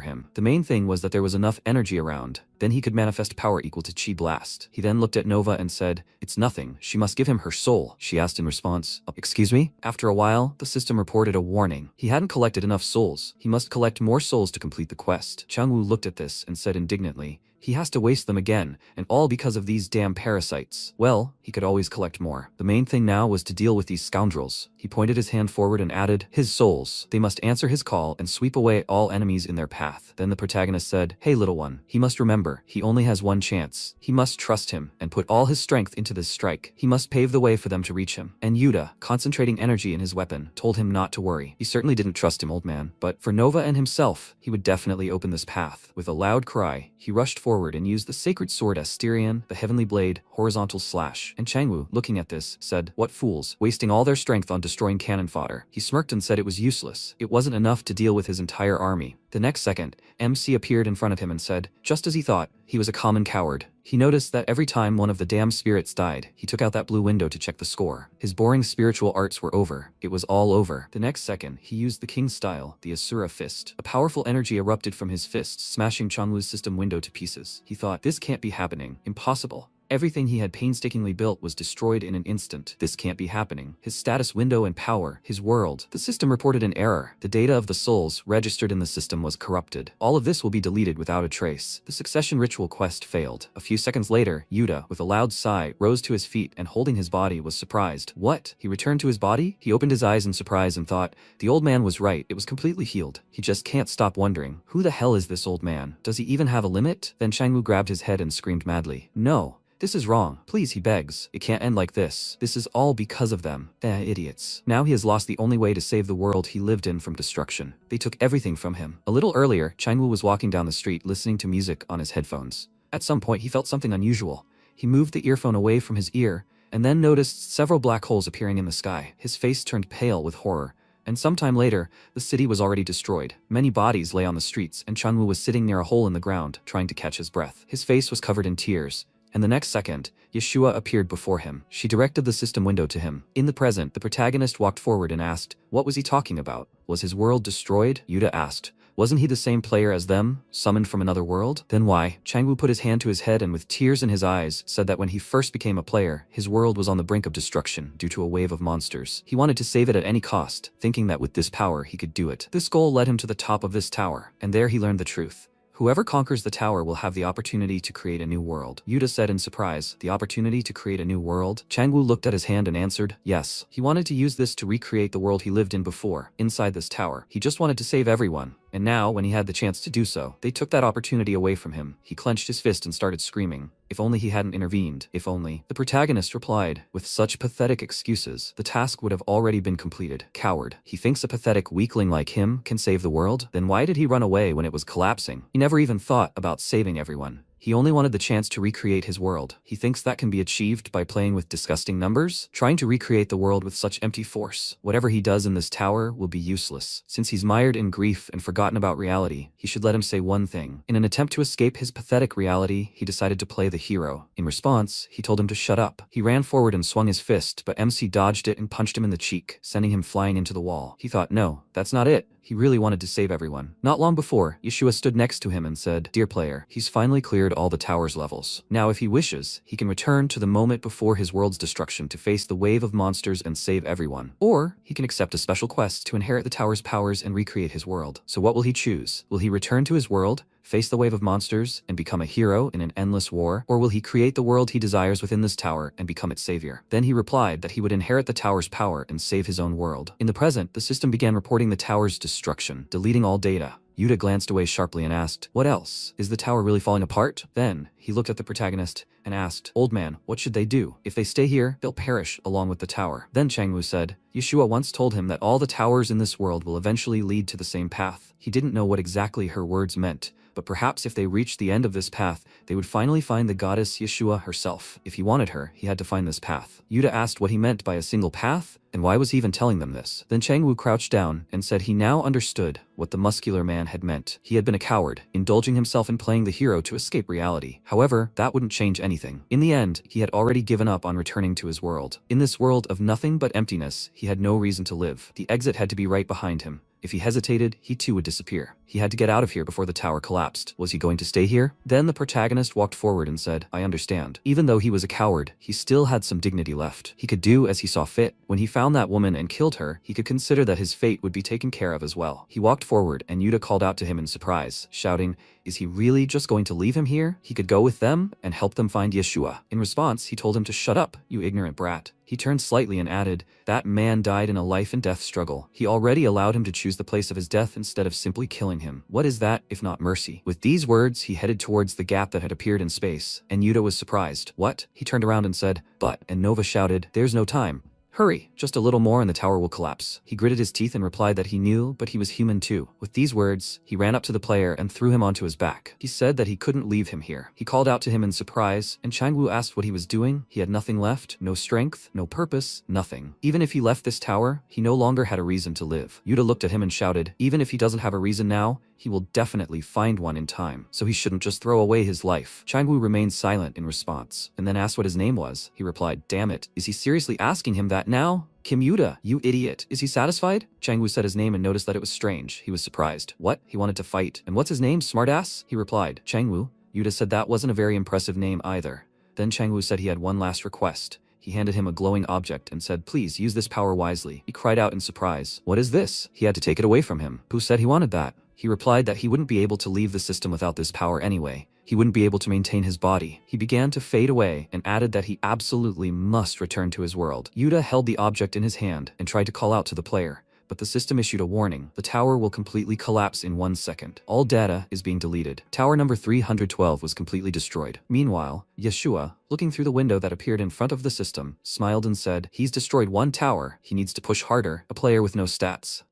him. The main thing was that there was enough energy around. Then he could manifest power equal to Chi Blast. He then looked at Nova and said, "It's nothing. She must give him her soul." She asked in response, "Excuse me?" After a while, the system reported a warning. He hadn't collected enough souls. He must collect more souls to complete the quest. Changwu looked at this and said indignantly, "He has to waste them again, and all because of these damn parasites." Well, he could always collect more. The main thing now was to deal with these scoundrels. He pointed his hand forward and added, "His souls. They must answer his call and sweep away all enemies in their path." Then the protagonist said, "Hey little one, he must remember, he only has one chance. He must trust him and put all his strength into this strike. He must pave the way for them to reach him." And Yuta, concentrating energy in his weapon, told him not to worry. He certainly didn't trust him, old man, but for Nova and himself, he would definitely open this path. With a loud cry, he rushed forward and used the sacred sword Asterion, the heavenly blade, horizontal slash. And Changwu, looking at this, said, "What fools, wasting all their strength on destroying cannon fodder." He smirked and said it was useless. It wasn't enough to deal with his entire army. The next second, MC appeared in front of him and said, just as he thought, he was a common coward. He noticed that every time one of the damn spirits died, he took out that blue window to check the score. His boring spiritual arts were over. It was all over. The next second, he used the king's style, the Asura fist. A powerful energy erupted from his fist, smashing Changwu's system window to pieces. He thought, this can't be happening. Impossible. Everything he had painstakingly built was destroyed in an instant. This can't be happening. His status window and power, his world. The system reported an error. The data of the souls registered in the system was corrupted. All of this will be deleted without a trace. The succession ritual quest failed. A few seconds later, Yuta, with a loud sigh, rose to his feet and holding his body was surprised. What? He returned to his body? He opened his eyes in surprise and thought, the old man was right. It was completely healed. He just can't stop wondering, who the hell is this old man? Does he even have a limit? Then Changwu grabbed his head and screamed madly. No. This is wrong. Please, he begs. It can't end like this. This is all because of them. Idiots. Now he has lost the only way to save the world he lived in from destruction. They took everything from him. A little earlier, Changwu was walking down the street listening to music on his headphones. At some point, he felt something unusual. He moved the earphone away from his ear and then noticed several black holes appearing in the sky. His face turned pale with horror. And sometime later, the city was already destroyed. Many bodies lay on the streets, and Changwu was sitting near a hole in the ground, trying to catch his breath. His face was covered in tears. And the next second, Yeshua appeared before him. She directed the system window to him. In the present, the protagonist walked forward and asked, what was he talking about? Was his world destroyed? Yuta asked. Wasn't he the same player as them, summoned from another world? Then why? Changwu put his hand to his head and with tears in his eyes, said that when he first became a player, his world was on the brink of destruction due to a wave of monsters. He wanted to save it at any cost, thinking that with this power he could do it. This goal led him to the top of this tower, and there he learned the truth. Whoever conquers the tower will have the opportunity to create a new world. Yuta said in surprise, the opportunity to create a new world? Changwu looked at his hand and answered, yes. He wanted to use this to recreate the world he lived in before, inside this tower. He just wanted to save everyone. And now, when he had the chance to do so, they took that opportunity away from him. He clenched his fist and started screaming. If only he hadn't intervened. If only. The protagonist replied, with such pathetic excuses, the task would have already been completed. Coward. He thinks a pathetic weakling like him can save the world? Then why did he run away when it was collapsing? He never even thought about saving everyone. He only wanted the chance to recreate his world. He thinks that can be achieved by playing with disgusting numbers? Trying to recreate the world with such empty force. Whatever he does in this tower will be useless. Since he's mired in grief and forgotten about reality, he should let him say one thing. In an attempt to escape his pathetic reality, he decided to play the hero. In response, he told him to shut up. He ran forward and swung his fist, but MC dodged it and punched him in the cheek, sending him flying into the wall. He thought, no, that's not it. He really wanted to save everyone. Not long before, Yeshua stood next to him and said, dear player, he's finally cleared cleared all the tower's levels. Now if he wishes, he can return to the moment before his world's destruction to face the wave of monsters and save everyone. Or, he can accept a special quest to inherit the tower's powers and recreate his world. So what will he choose? Will he return to his world, face the wave of monsters, and become a hero in an endless war? Or will he create the world he desires within this tower and become its savior? Then he replied that he would inherit the tower's power and save his own world. In the present, the system began reporting the tower's destruction, deleting all data. Yuta glanced away sharply and asked, "What else? Is the tower really falling apart?" Then, he looked at the protagonist and asked, "Old man, what should they do? If they stay here, they'll perish along with the tower." Then Changwu said, Yeshua once told him that all the towers in this world will eventually lead to the same path. He didn't know what exactly her words meant, but perhaps if they reached the end of this path, they would finally find the goddess Yeshua herself. If he wanted her, he had to find this path. Yuta asked what he meant by a single path, and why was he even telling them this? Then Changwu crouched down and said he now understood what the muscular man had meant. He had been a coward, indulging himself in playing the hero to escape reality. However, that wouldn't change anything. In the end, he had already given up on returning to his world. In this world of nothing but emptiness, he had no reason to live. The exit had to be right behind him. If he hesitated, he too would disappear. He had to get out of here before the tower collapsed. Was he going to stay here? Then the protagonist walked forward and said, "I understand." Even though he was a coward, he still had some dignity left. He could do as he saw fit. When he found that woman and killed her, he could consider that his fate would be taken care of as well. He walked forward and Yuta called out to him in surprise, shouting, "Is he really just going to leave him here? He could go with them and help them find Yeshua." In response, he told him to shut up, "You ignorant brat." He turned slightly and added, "That man died in a life and death struggle. He already allowed him to choose the place of his death instead of simply killing him. What is that, if not mercy?" With these words, he headed towards the gap that had appeared in space, and Yuta was surprised. "What?" He turned around and said, "But," and Nova shouted, "There's no time. Hurry, just a little more and the tower will collapse." He gritted his teeth and replied that he knew, but he was human too. With these words, he ran up to the player and threw him onto his back. He said that he couldn't leave him here. He called out to him in surprise, and Changwu asked what he was doing. He had nothing left, no strength, no purpose, nothing. Even if he left this tower, he no longer had a reason to live. Yuta looked at him and shouted, "Even if he doesn't have a reason now, he will definitely find one in time, so he shouldn't just throw away his life." Changwu remained silent in response, and then asked what his name was. He replied, "Damn it, is he seriously asking him that now? Kim Yuta, you idiot. Is he satisfied?" Changwu said his name and noticed that it was strange. He was surprised. What? He wanted to fight. "And what's his name, smartass?" He replied, "Changwu." Yuta said that wasn't a very impressive name either. Then Changwu said he had one last request. He handed him a glowing object and said, "Please use this power wisely." He cried out in surprise. "What is this?" He had to take it away from him. Who said he wanted that? He replied that he wouldn't be able to leave the system without this power anyway. He wouldn't be able to maintain his body. He began to fade away and added that he absolutely must return to his world. Yuta held the object in his hand and tried to call out to the player, but the system issued a warning. The tower will completely collapse in 1 second. All data is being deleted. Tower number 312 was completely destroyed. Meanwhile, Yeshua, looking through the window that appeared in front of the system, smiled and said, "He's destroyed one tower. He needs to push harder." A player with no stats.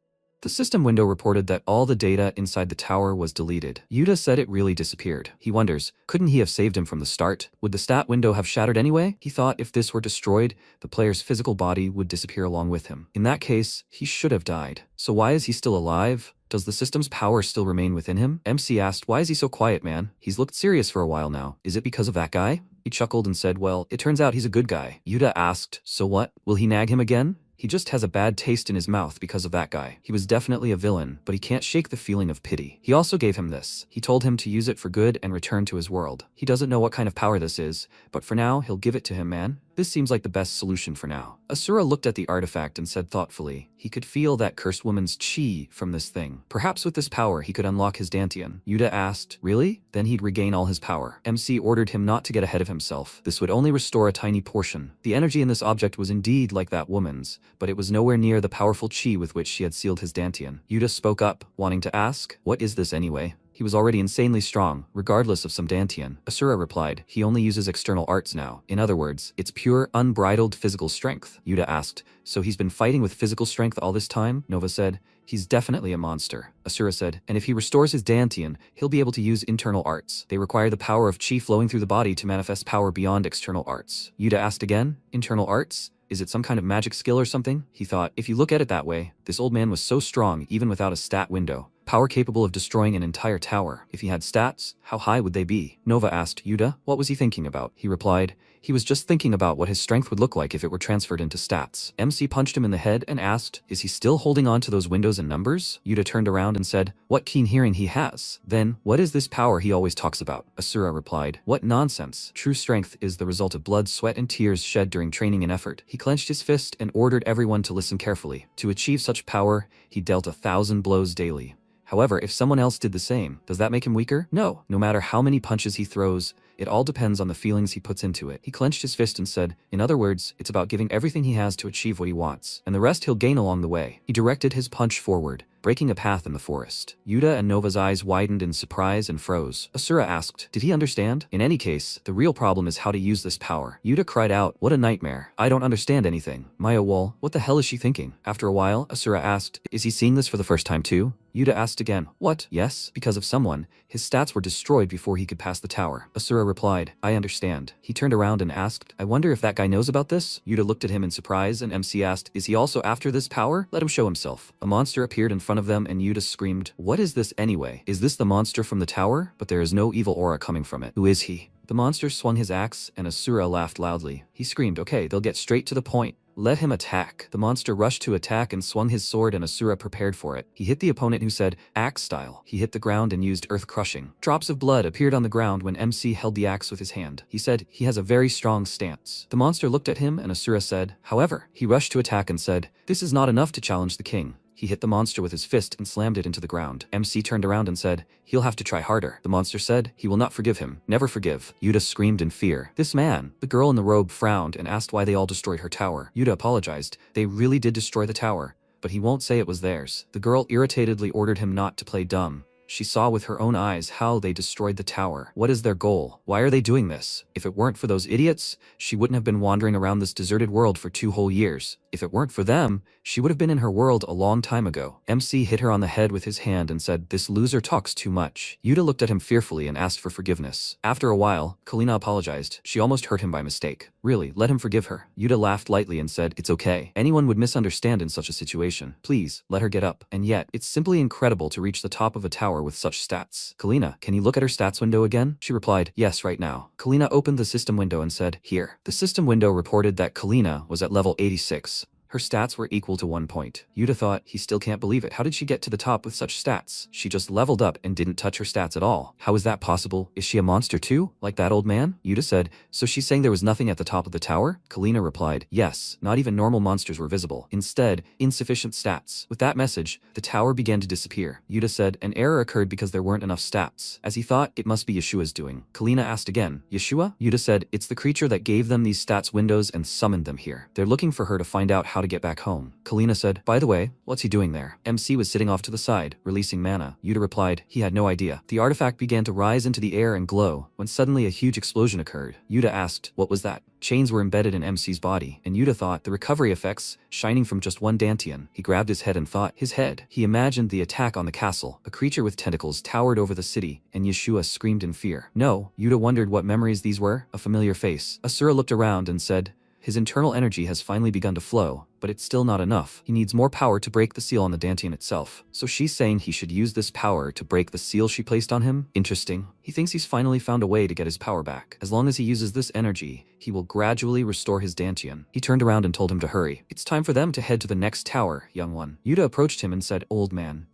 The system window reported that all the data inside the tower was deleted. Yuta said it really disappeared. He wonders, couldn't he have saved him from the start? Would the stat window have shattered anyway? He thought if this were destroyed, the player's physical body would disappear along with him. In that case, he should have died. So why is he still alive? Does the system's power still remain within him? MC asked, "Why is he so quiet, man? He's looked serious for a while now. Is it because of that guy?" He chuckled and said, "Well, it turns out he's a good guy." Yuta asked, "So what? Will he nag him again?" He just has a bad taste in his mouth because of that guy. He was definitely a villain, but he can't shake the feeling of pity. He also gave him this. He told him to use it for good and return to his world. He doesn't know what kind of power this is, but for now, he'll give it to him, man. This seems like the best solution for now. Asura looked at the artifact and said thoughtfully, he could feel that cursed woman's chi from this thing. Perhaps with this power, he could unlock his Dantian. Yuta asked, "Really? Then he'd regain all his power." MC ordered him not to get ahead of himself. This would only restore a tiny portion. The energy in this object was indeed like that woman's, but it was nowhere near the powerful chi with which she had sealed his Dantian. Yuta spoke up, wanting to ask, "What is this anyway?" He was already insanely strong, regardless of some Dantian. Asura replied, "He only uses external arts now. In other words, it's pure, unbridled physical strength." Yuta asked, "So he's been fighting with physical strength all this time?" Nova said, "He's definitely a monster." Asura said, "And if he restores his Dantian, he'll be able to use internal arts. They require the power of chi flowing through the body to manifest power beyond external arts." Yuta asked again, "Internal arts? Is it some kind of magic skill or something?" He thought, if you look at it that way, this old man was so strong even without a stat window. Power capable of destroying an entire tower. If he had stats, how high would they be? Nova asked Yuta what was he thinking about. He replied, he was just thinking about what his strength would look like if it were transferred into stats. MC punched him in the head and asked, is he still holding on to those windows and numbers? Yuta turned around and said, what keen hearing he has. Then, what is this power he always talks about? Asura replied, what nonsense. True strength is the result of blood, sweat, and tears shed during training and effort. He clenched his fist and ordered everyone to listen carefully. To achieve such power, he dealt 1,000 blows daily. However, if someone else did the same, does that make him weaker? No. No matter how many punches he throws, it all depends on the feelings he puts into it. He clenched his fist and said, in other words, it's about giving everything he has to achieve what he wants, and the rest he'll gain along the way. He directed his punch forward, breaking a path in the forest. Yuta and Nova's eyes widened in surprise and froze. Asura asked, did he understand? In any case, the real problem is how to use this power. Yuta cried out, what a nightmare. I don't understand anything. Maya Wall, what the hell is she thinking? After a while, Asura asked, is he seeing this for the first time too? Yuta asked again, what? Yes, because of someone. His stats were destroyed before he could pass the tower. Asura replied, I understand. He turned around and asked, I wonder if that guy knows about this? Yuta looked at him in surprise and MC asked, is he also after this power? Let him show himself. A monster appeared in front of them and Yuta screamed, what is this anyway? Is this the monster from the tower? But there is no evil aura coming from it. Who is he? The monster swung his axe and Asura laughed loudly. He screamed, okay, they'll get straight to the point. Let him attack. The monster rushed to attack and swung his sword and Asura prepared for it. He hit the opponent who said, axe style. He hit the ground and used earth crushing. Drops of blood appeared on the ground when MC held the axe with his hand. He said, he has a very strong stance. The monster looked at him and Asura said, however, he rushed to attack and said, this is not enough to challenge the king. He hit the monster with his fist and slammed it into the ground. MC turned around and said, he'll have to try harder. The monster said, he will not forgive him. Never forgive. Yuta screamed in fear. This man. The girl in the robe frowned and asked why they all destroyed her tower. Yuta apologized. They really did destroy the tower, but he won't say it was theirs. The girl irritatedly ordered him not to play dumb. She saw with her own eyes how they destroyed the tower. What is their goal? Why are they doing this? If it weren't for those idiots, she wouldn't have been wandering around this deserted world for 2 whole years. If it weren't for them, she would have been in her world a long time ago. MC hit her on the head with his hand and said, this loser talks too much. Yuta looked at him fearfully and asked for forgiveness. After a while, Kalina apologized. She almost hurt him by mistake. Really, let him forgive her. Yuta laughed lightly and said, it's okay. Anyone would misunderstand in such a situation. Please, let her get up. And yet, it's simply incredible to reach the top of a tower with such stats. Kalina, can you look at her stats window again? She replied, yes, right now. Kalina opened the system window and said, here. The system window reported that Kalina was at level 86. Her stats were equal to 1 point. Yuta thought, he still can't believe it. How did she get to the top with such stats? She just leveled up and didn't touch her stats at all. How is that possible? Is she a monster too? Like that old man? Yuta said, so she's saying there was nothing at the top of the tower? Kalina replied, yes, not even normal monsters were visible. Instead, insufficient stats. With that message, the tower began to disappear. Yuta said, an error occurred because there weren't enough stats. As he thought, it must be Yeshua's doing. Kalina asked again, Yeshua? Yuta said, it's the creature that gave them these stats windows and summoned them here. They're looking for her to find out how to get back home. Kalina said, by the way, what's he doing there? MC was sitting off to the side, releasing mana. Yuta replied, he had no idea. The artifact began to rise into the air and glow, when suddenly a huge explosion occurred. Yuta asked, what was that? Chains were embedded in MC's body, and Yuta thought the recovery effects, shining from just one dantian. He grabbed his head and thought, his head. He imagined the attack on the castle. A creature with tentacles towered over the city, and Yeshua screamed in fear. No, Yuta wondered what memories these were, a familiar face. Asura looked around and said, his internal energy has finally begun to flow, but it's still not enough. He needs more power to break the seal on the dantian itself. So she's saying he should use this power to break the seal she placed on him? Interesting. He thinks he's finally found a way to get his power back. As long as he uses this energy, he will gradually restore his dantian. He turned around and told him to hurry. It's time for them to head to the next tower, young one. Yuta approached him and said, old man,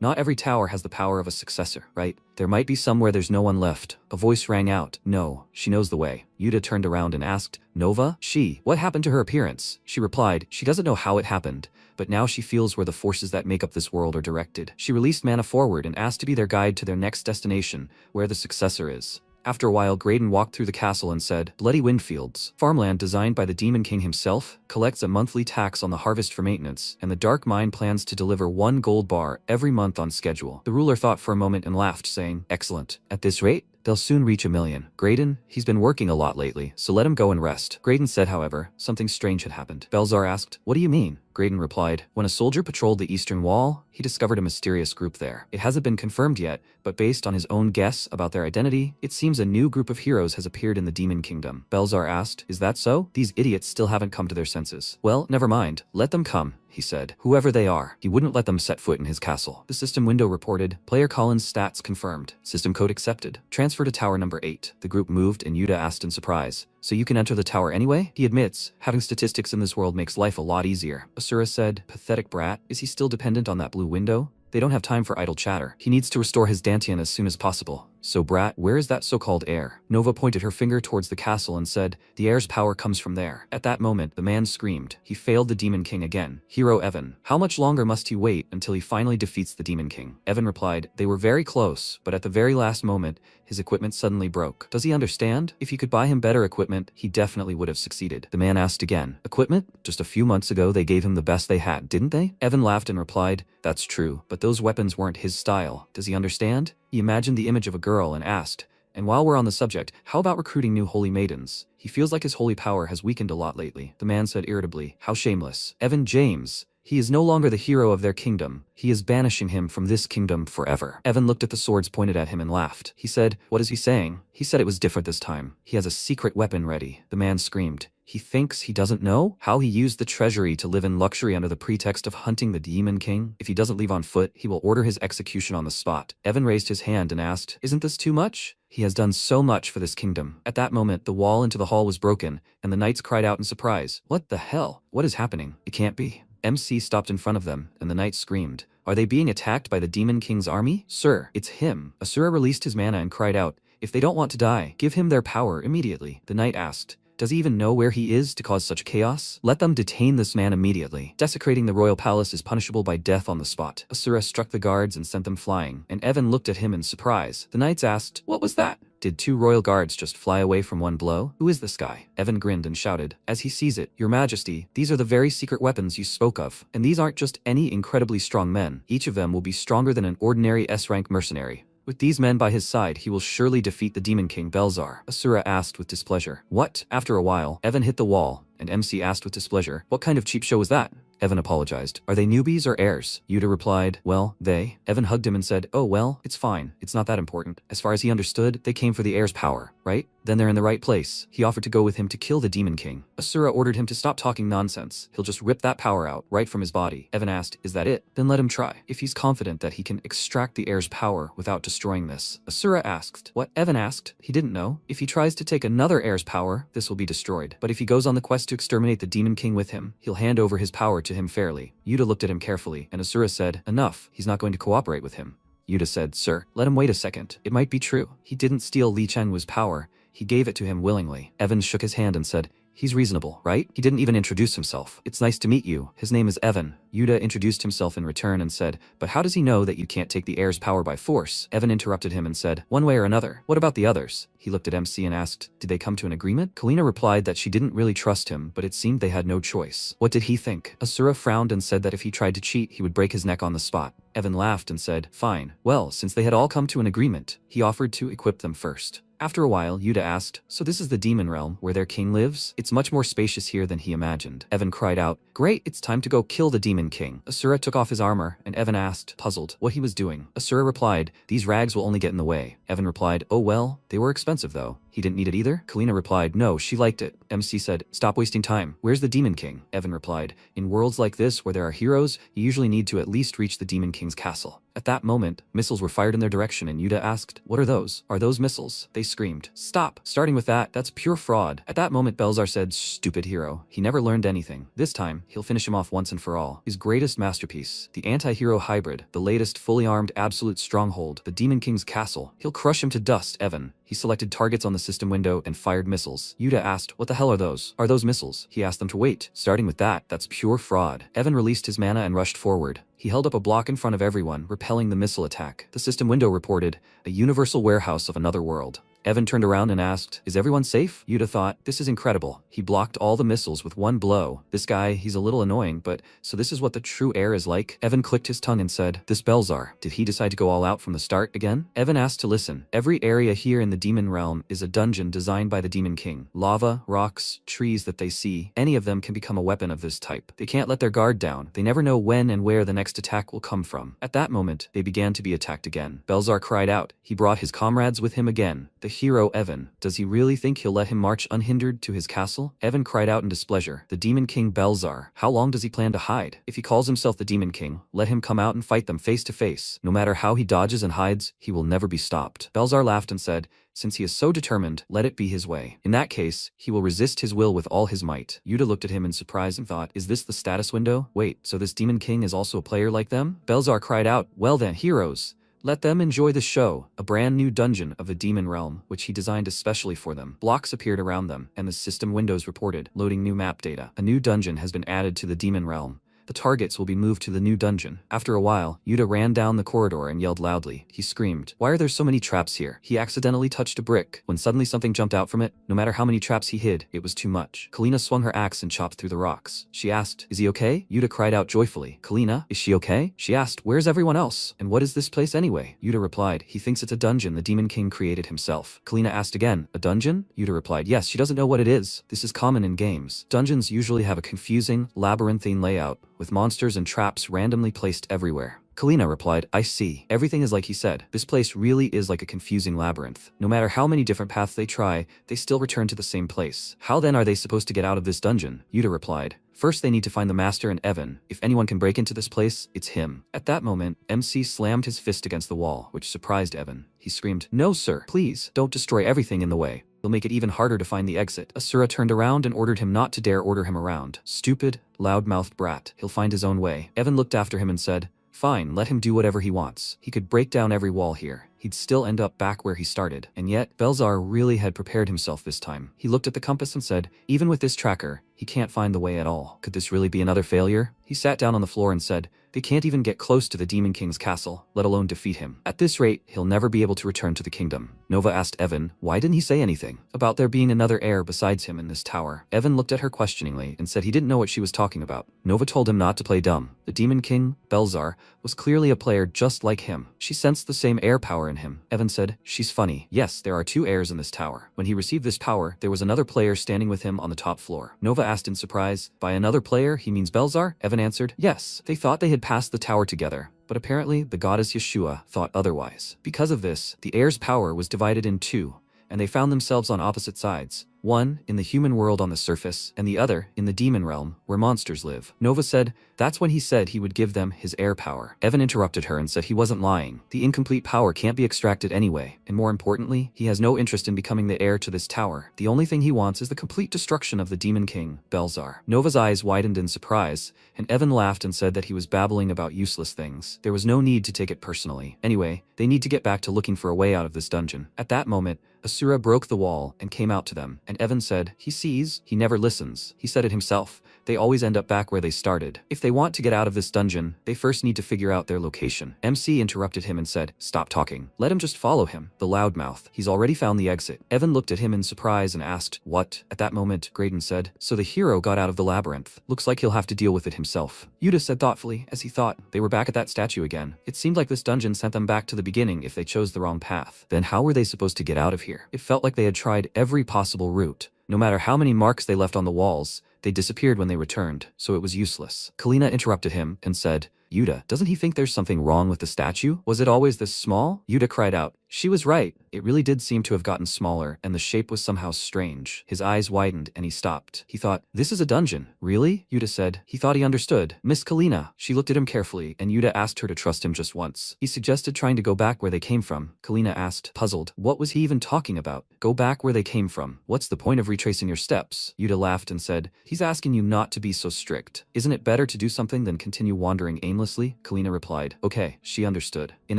not every tower has the power of a successor, right? There might be some where there's no one left. A voice rang out, no, she knows the way. Yuta turned around and asked, Nova? What happened to her appearance? She replied, she doesn't know how it happened, but now she feels where the forces that make up this world are directed. She released mana forward and asked to be their guide to their next destination, where the successor is. After a while, Graydon walked through the castle and said, Bloody Windfields, farmland designed by the Demon King himself, collects a monthly tax on the harvest for maintenance, and the Dark Mine plans to deliver 1 gold bar every month on schedule. The ruler thought for a moment and laughed, saying, excellent. At this rate, they'll soon reach 1 million. Graydon, he's been working a lot lately, so let him go and rest. Graydon said, however, something strange had happened. Belzar asked, what do you mean? Graydon replied. When a soldier patrolled the eastern wall, he discovered a mysterious group there. It hasn't been confirmed yet, but based on his own guess about their identity, it seems a new group of heroes has appeared in the Demon Kingdom. Belzar asked, is that so? These idiots still haven't come to their senses. Well, never mind. Let them come, he said. Whoever they are, he wouldn't let them set foot in his castle. The system window reported, player Collins' stats confirmed. System code accepted. Transfer to tower number 8. The group moved and Yuta asked in surprise, so you can enter the tower anyway? He admits, having statistics in this world makes life a lot easier. Asura said, pathetic brat, is he still dependent on that blue window? They don't have time for idle chatter. He needs to restore his Dantian as soon as possible. So brat, where is that so-called heir? Nova pointed her finger towards the castle and said, the heir's power comes from there. At that moment, the man screamed. He failed the Demon King again. Hero Evan. How much longer must he wait until he finally defeats the Demon King? Evan replied, they were very close, but at the very last moment, his equipment suddenly broke. Does he understand? If he could buy him better equipment, he definitely would have succeeded. The man asked again. Equipment? Just a few months ago they gave him the best they had, didn't they? Evan laughed and replied, that's true, but those weapons weren't his style. Does he understand? He imagined the image of a girl and asked, and while we're on the subject, how about recruiting new holy maidens? He feels like his holy power has weakened a lot lately. The man said irritably, how shameless. Evan James. He is no longer the hero of their kingdom. He is banishing him from this kingdom forever. Evan looked at the swords pointed at him and laughed. He said, what is he saying? He said it was different this time. He has a secret weapon ready. The man screamed. He thinks he doesn't know how he used the treasury to live in luxury under the pretext of hunting the Demon King. If he doesn't leave on foot, he will order his execution on the spot. Evan raised his hand and asked, isn't this too much? He has done so much for this kingdom. At that moment, the wall into the hall was broken, and the knights cried out in surprise. What the hell? What is happening? It can't be. MC stopped in front of them, and the knights screamed. Are they being attacked by the Demon King's army? Sir, it's him. Asura released his mana and cried out, if they don't want to die, give him their power immediately. The knight asked, does he even know where he is to cause such chaos? Let them detain this man immediately. Desecrating the royal palace is punishable by death on the spot. Asura struck the guards and sent them flying, and Evan looked at him in surprise. The knights asked, what was that? Did 2 royal guards just fly away from one blow? Who is this guy? Evan grinned and shouted, as he sees it, Your Majesty, these are the very secret weapons you spoke of. And these aren't just any incredibly strong men. Each of them will be stronger than an ordinary S-rank mercenary. With these men by his side, he will surely defeat the Demon King Belzar. Asura asked with displeasure. What? After a while, Evan hit the wall, and MC asked with displeasure, what kind of cheap show was that? Evan apologized. Are they newbies or heirs? Yuta replied, well, they. Evan hugged him and said, oh well, it's fine. It's not that important. As far as he understood, they came for the heir's power, right? Then they're in the right place. He offered to go with him to kill the Demon King. Asura ordered him to stop talking nonsense. He'll just rip that power out, right from his body. Evan asked, is that it? Then let him try. If he's confident that he can extract the heir's power without destroying this. Asura asked, what? Evan asked. He didn't know. If he tries to take another heir's power, this will be destroyed. But if he goes on the quest to exterminate the Demon King with him, he'll hand over his power to him fairly. Yuta looked at him carefully, and Asura said, enough, he's not going to cooperate with him. Yuta said, sir, let him wait a second. It might be true. He didn't steal Li Chenwu's power. He gave it to him willingly. Evan shook his hand and said, he's reasonable, right? He didn't even introduce himself. It's nice to meet you. His name is Evan. Yuta introduced himself in return and said, but how does he know that you can't take the heir's power by force? Evan interrupted him and said, one way or another. What about the others? He looked at MC and asked, did they come to an agreement? Kalina replied that she didn't really trust him, but it seemed they had no choice. What did he think? Asura frowned and said that if he tried to cheat, he would break his neck on the spot. Evan laughed and said, fine. Well, since they had all come to an agreement, he offered to equip them first. After a while, Yuta asked, so this is the demon realm where their king lives? It's much more spacious here than he imagined. Evan cried out, great, it's time to go kill the Demon King. Asura took off his armor, and Evan asked, puzzled, what he was doing. Asura replied, these rags will only get in the way. Evan replied, oh well, they were expensive though. He didn't need it either? Kalina replied, no, she liked it. MC said, stop wasting time. Where's the Demon King? Evan replied, in worlds like this where there are heroes, you usually need to at least reach the Demon King's castle. At that moment, missiles were fired in their direction and Yuta asked, what are those? Are those missiles? They screamed. Stop. Starting with that, that's pure fraud. At that moment, Belzar said, stupid hero. He never learned anything. This time, he'll finish him off once and for all. His greatest masterpiece, the anti-hero hybrid, the latest fully armed absolute stronghold, the Demon King's castle. He'll crush him to dust, Evan. He selected targets on the system window and fired missiles. Yuta asked, what the hell are those? Are those missiles? He asked them to wait. Starting with that, that's pure fraud. Evan released his mana and rushed forward. He held up a block in front of everyone, repelling the missile attack. The system window reported, a universal warehouse of another world. Evan turned around and asked, "Is everyone safe?" Yuta thought, "This is incredible. He blocked all the missiles with one blow. This guy, he's a little annoying, but so this is what the true heir is like?" Evan clicked his tongue and said, "This Belzar, did he decide to go all out from the start again?" Evan asked to listen. Every area here in the demon realm is a dungeon designed by the Demon King. Lava, rocks, trees that they see, any of them can become a weapon of this type. They can't let their guard down. They never know when and where the next attack will come from. At that moment, they began to be attacked again. Belzar cried out. He brought his comrades with him again. The hero Evan. Does he really think he'll let him march unhindered to his castle? Evan cried out in displeasure. The Demon King Belzar. How long does he plan to hide? If he calls himself the Demon King, let him come out and fight them face to face. No matter how he dodges and hides, he will never be stopped. Belzar laughed and said, "Since he is so determined, let it be his way. In that case, he will resist his will with all his might." Yuta looked at him in surprise and thought, "Is this the status window? Wait, so this Demon King is also a player like them?" Belzar cried out, "Well then, heroes, let them enjoy the show." A brand new dungeon of the demon realm, which he designed especially for them. Blocks appeared around them, and the system windows reported, loading new map data. A new dungeon has been added to the demon realm. The targets will be moved to the new dungeon. After a while, Yuta ran down the corridor and yelled loudly. He screamed, "Why are there so many traps here?" He accidentally touched a brick, when suddenly something jumped out from it. No matter how many traps he hid, it was too much. Kalina swung her axe and chopped through the rocks. She asked, "Is he okay?" Yuta cried out joyfully, "Kalina, is she okay?" She asked, "Where's everyone else? And what is this place anyway?" Yuta replied, "He thinks it's a dungeon the Demon King created himself." Kalina asked again, "A dungeon?" Yuta replied, "Yes, she doesn't know what it is. This is common in games. Dungeons usually have a confusing, labyrinthine layout, with monsters and traps randomly placed everywhere." Kalina replied, "I see. Everything is like he said. This place really is like a confusing labyrinth. No matter how many different paths they try, they still return to the same place. How then are they supposed to get out of this dungeon?" Yuta replied, "First they need to find the master and Evan. If anyone can break into this place, it's him." At that moment, MC slammed his fist against the wall, which surprised Evan. He screamed, "No sir, please, don't destroy everything in the way. They'll make it even harder to find the exit." Asura turned around and ordered him not to dare order him around. "Stupid, loud-mouthed brat. He'll find his own way." Evan looked after him and said, "Fine, let him do whatever he wants. He could break down every wall here. He'd still end up back where he started." And yet, Belzar really had prepared himself this time. He looked at the compass and said, "Even with this tracker, he can't find the way at all. Could this really be another failure?" He sat down on the floor and said, "They can't even get close to the Demon King's castle, let alone defeat him. At this rate, he'll never be able to return to the kingdom." Nova asked Evan, why didn't he say anything about there being another heir besides him in this tower? Evan looked at her questioningly and said he didn't know what she was talking about. Nova told him not to play dumb. The Demon King, Belzar, was clearly a player just like him. She sensed the same heir power in him. Evan said, "She's funny. Yes, there are two heirs in this tower. When he received this power, there was another player standing with him on the top floor." Nova asked in surprise, "By another player, he means Belzar?" Evan answered, "Yes. They thought they had passed the tower together, but apparently the goddess Yeshua thought otherwise. Because of this, the heir's power was divided in two, and they found themselves on opposite sides. One in the human world on the surface, and the other in the demon realm, where monsters live." Nova said, "That's when he said he would give them his heir power." Evan interrupted her and said he wasn't lying. The incomplete power can't be extracted anyway, and more importantly, he has no interest in becoming the heir to this tower. The only thing he wants is the complete destruction of the Demon King, Belzar. Nova's eyes widened in surprise, and Evan laughed and said that he was babbling about useless things. There was no need to take it personally. Anyway, they need to get back to looking for a way out of this dungeon. At that moment, Asura broke the wall and came out to them, and Evan said, "He sees, he never listens." He said it himself. They always end up back where they started. If they want to get out of this dungeon, they first need to figure out their location. MC interrupted him and said, "Stop talking. Let him just follow him. The loudmouth. He's already found the exit." Evan looked at him in surprise and asked, "What?" At that moment, Graydon said, "So the hero got out of the labyrinth. Looks like he'll have to deal with it himself." Yuta said thoughtfully, as he thought, they were back at that statue again. It seemed like this dungeon sent them back to the beginning if they chose the wrong path. Then how were they supposed to get out of here? It felt like they had tried every possible route. No matter how many marks they left on the walls, they disappeared when they returned, so it was useless. Kalina interrupted him and said, "Yuta, doesn't he think there's something wrong with the statue? Was it always this small?" Yuta cried out, "She was right. It really did seem to have gotten smaller, and the shape was somehow strange." His eyes widened, and he stopped. He thought, "This is a dungeon." "Really?" Yuta said. He thought he understood. "Miss Kalina." She looked at him carefully, and Yuta asked her to trust him just once. He suggested trying to go back where they came from. Kalina asked, puzzled, what was he even talking about? Go back where they came from? What's the point of retracing your steps? Yuta laughed and said, "He's asking you not to be so strict. Isn't it better to do something than continue wandering aimlessly?" Kalina replied, "Okay." She understood. In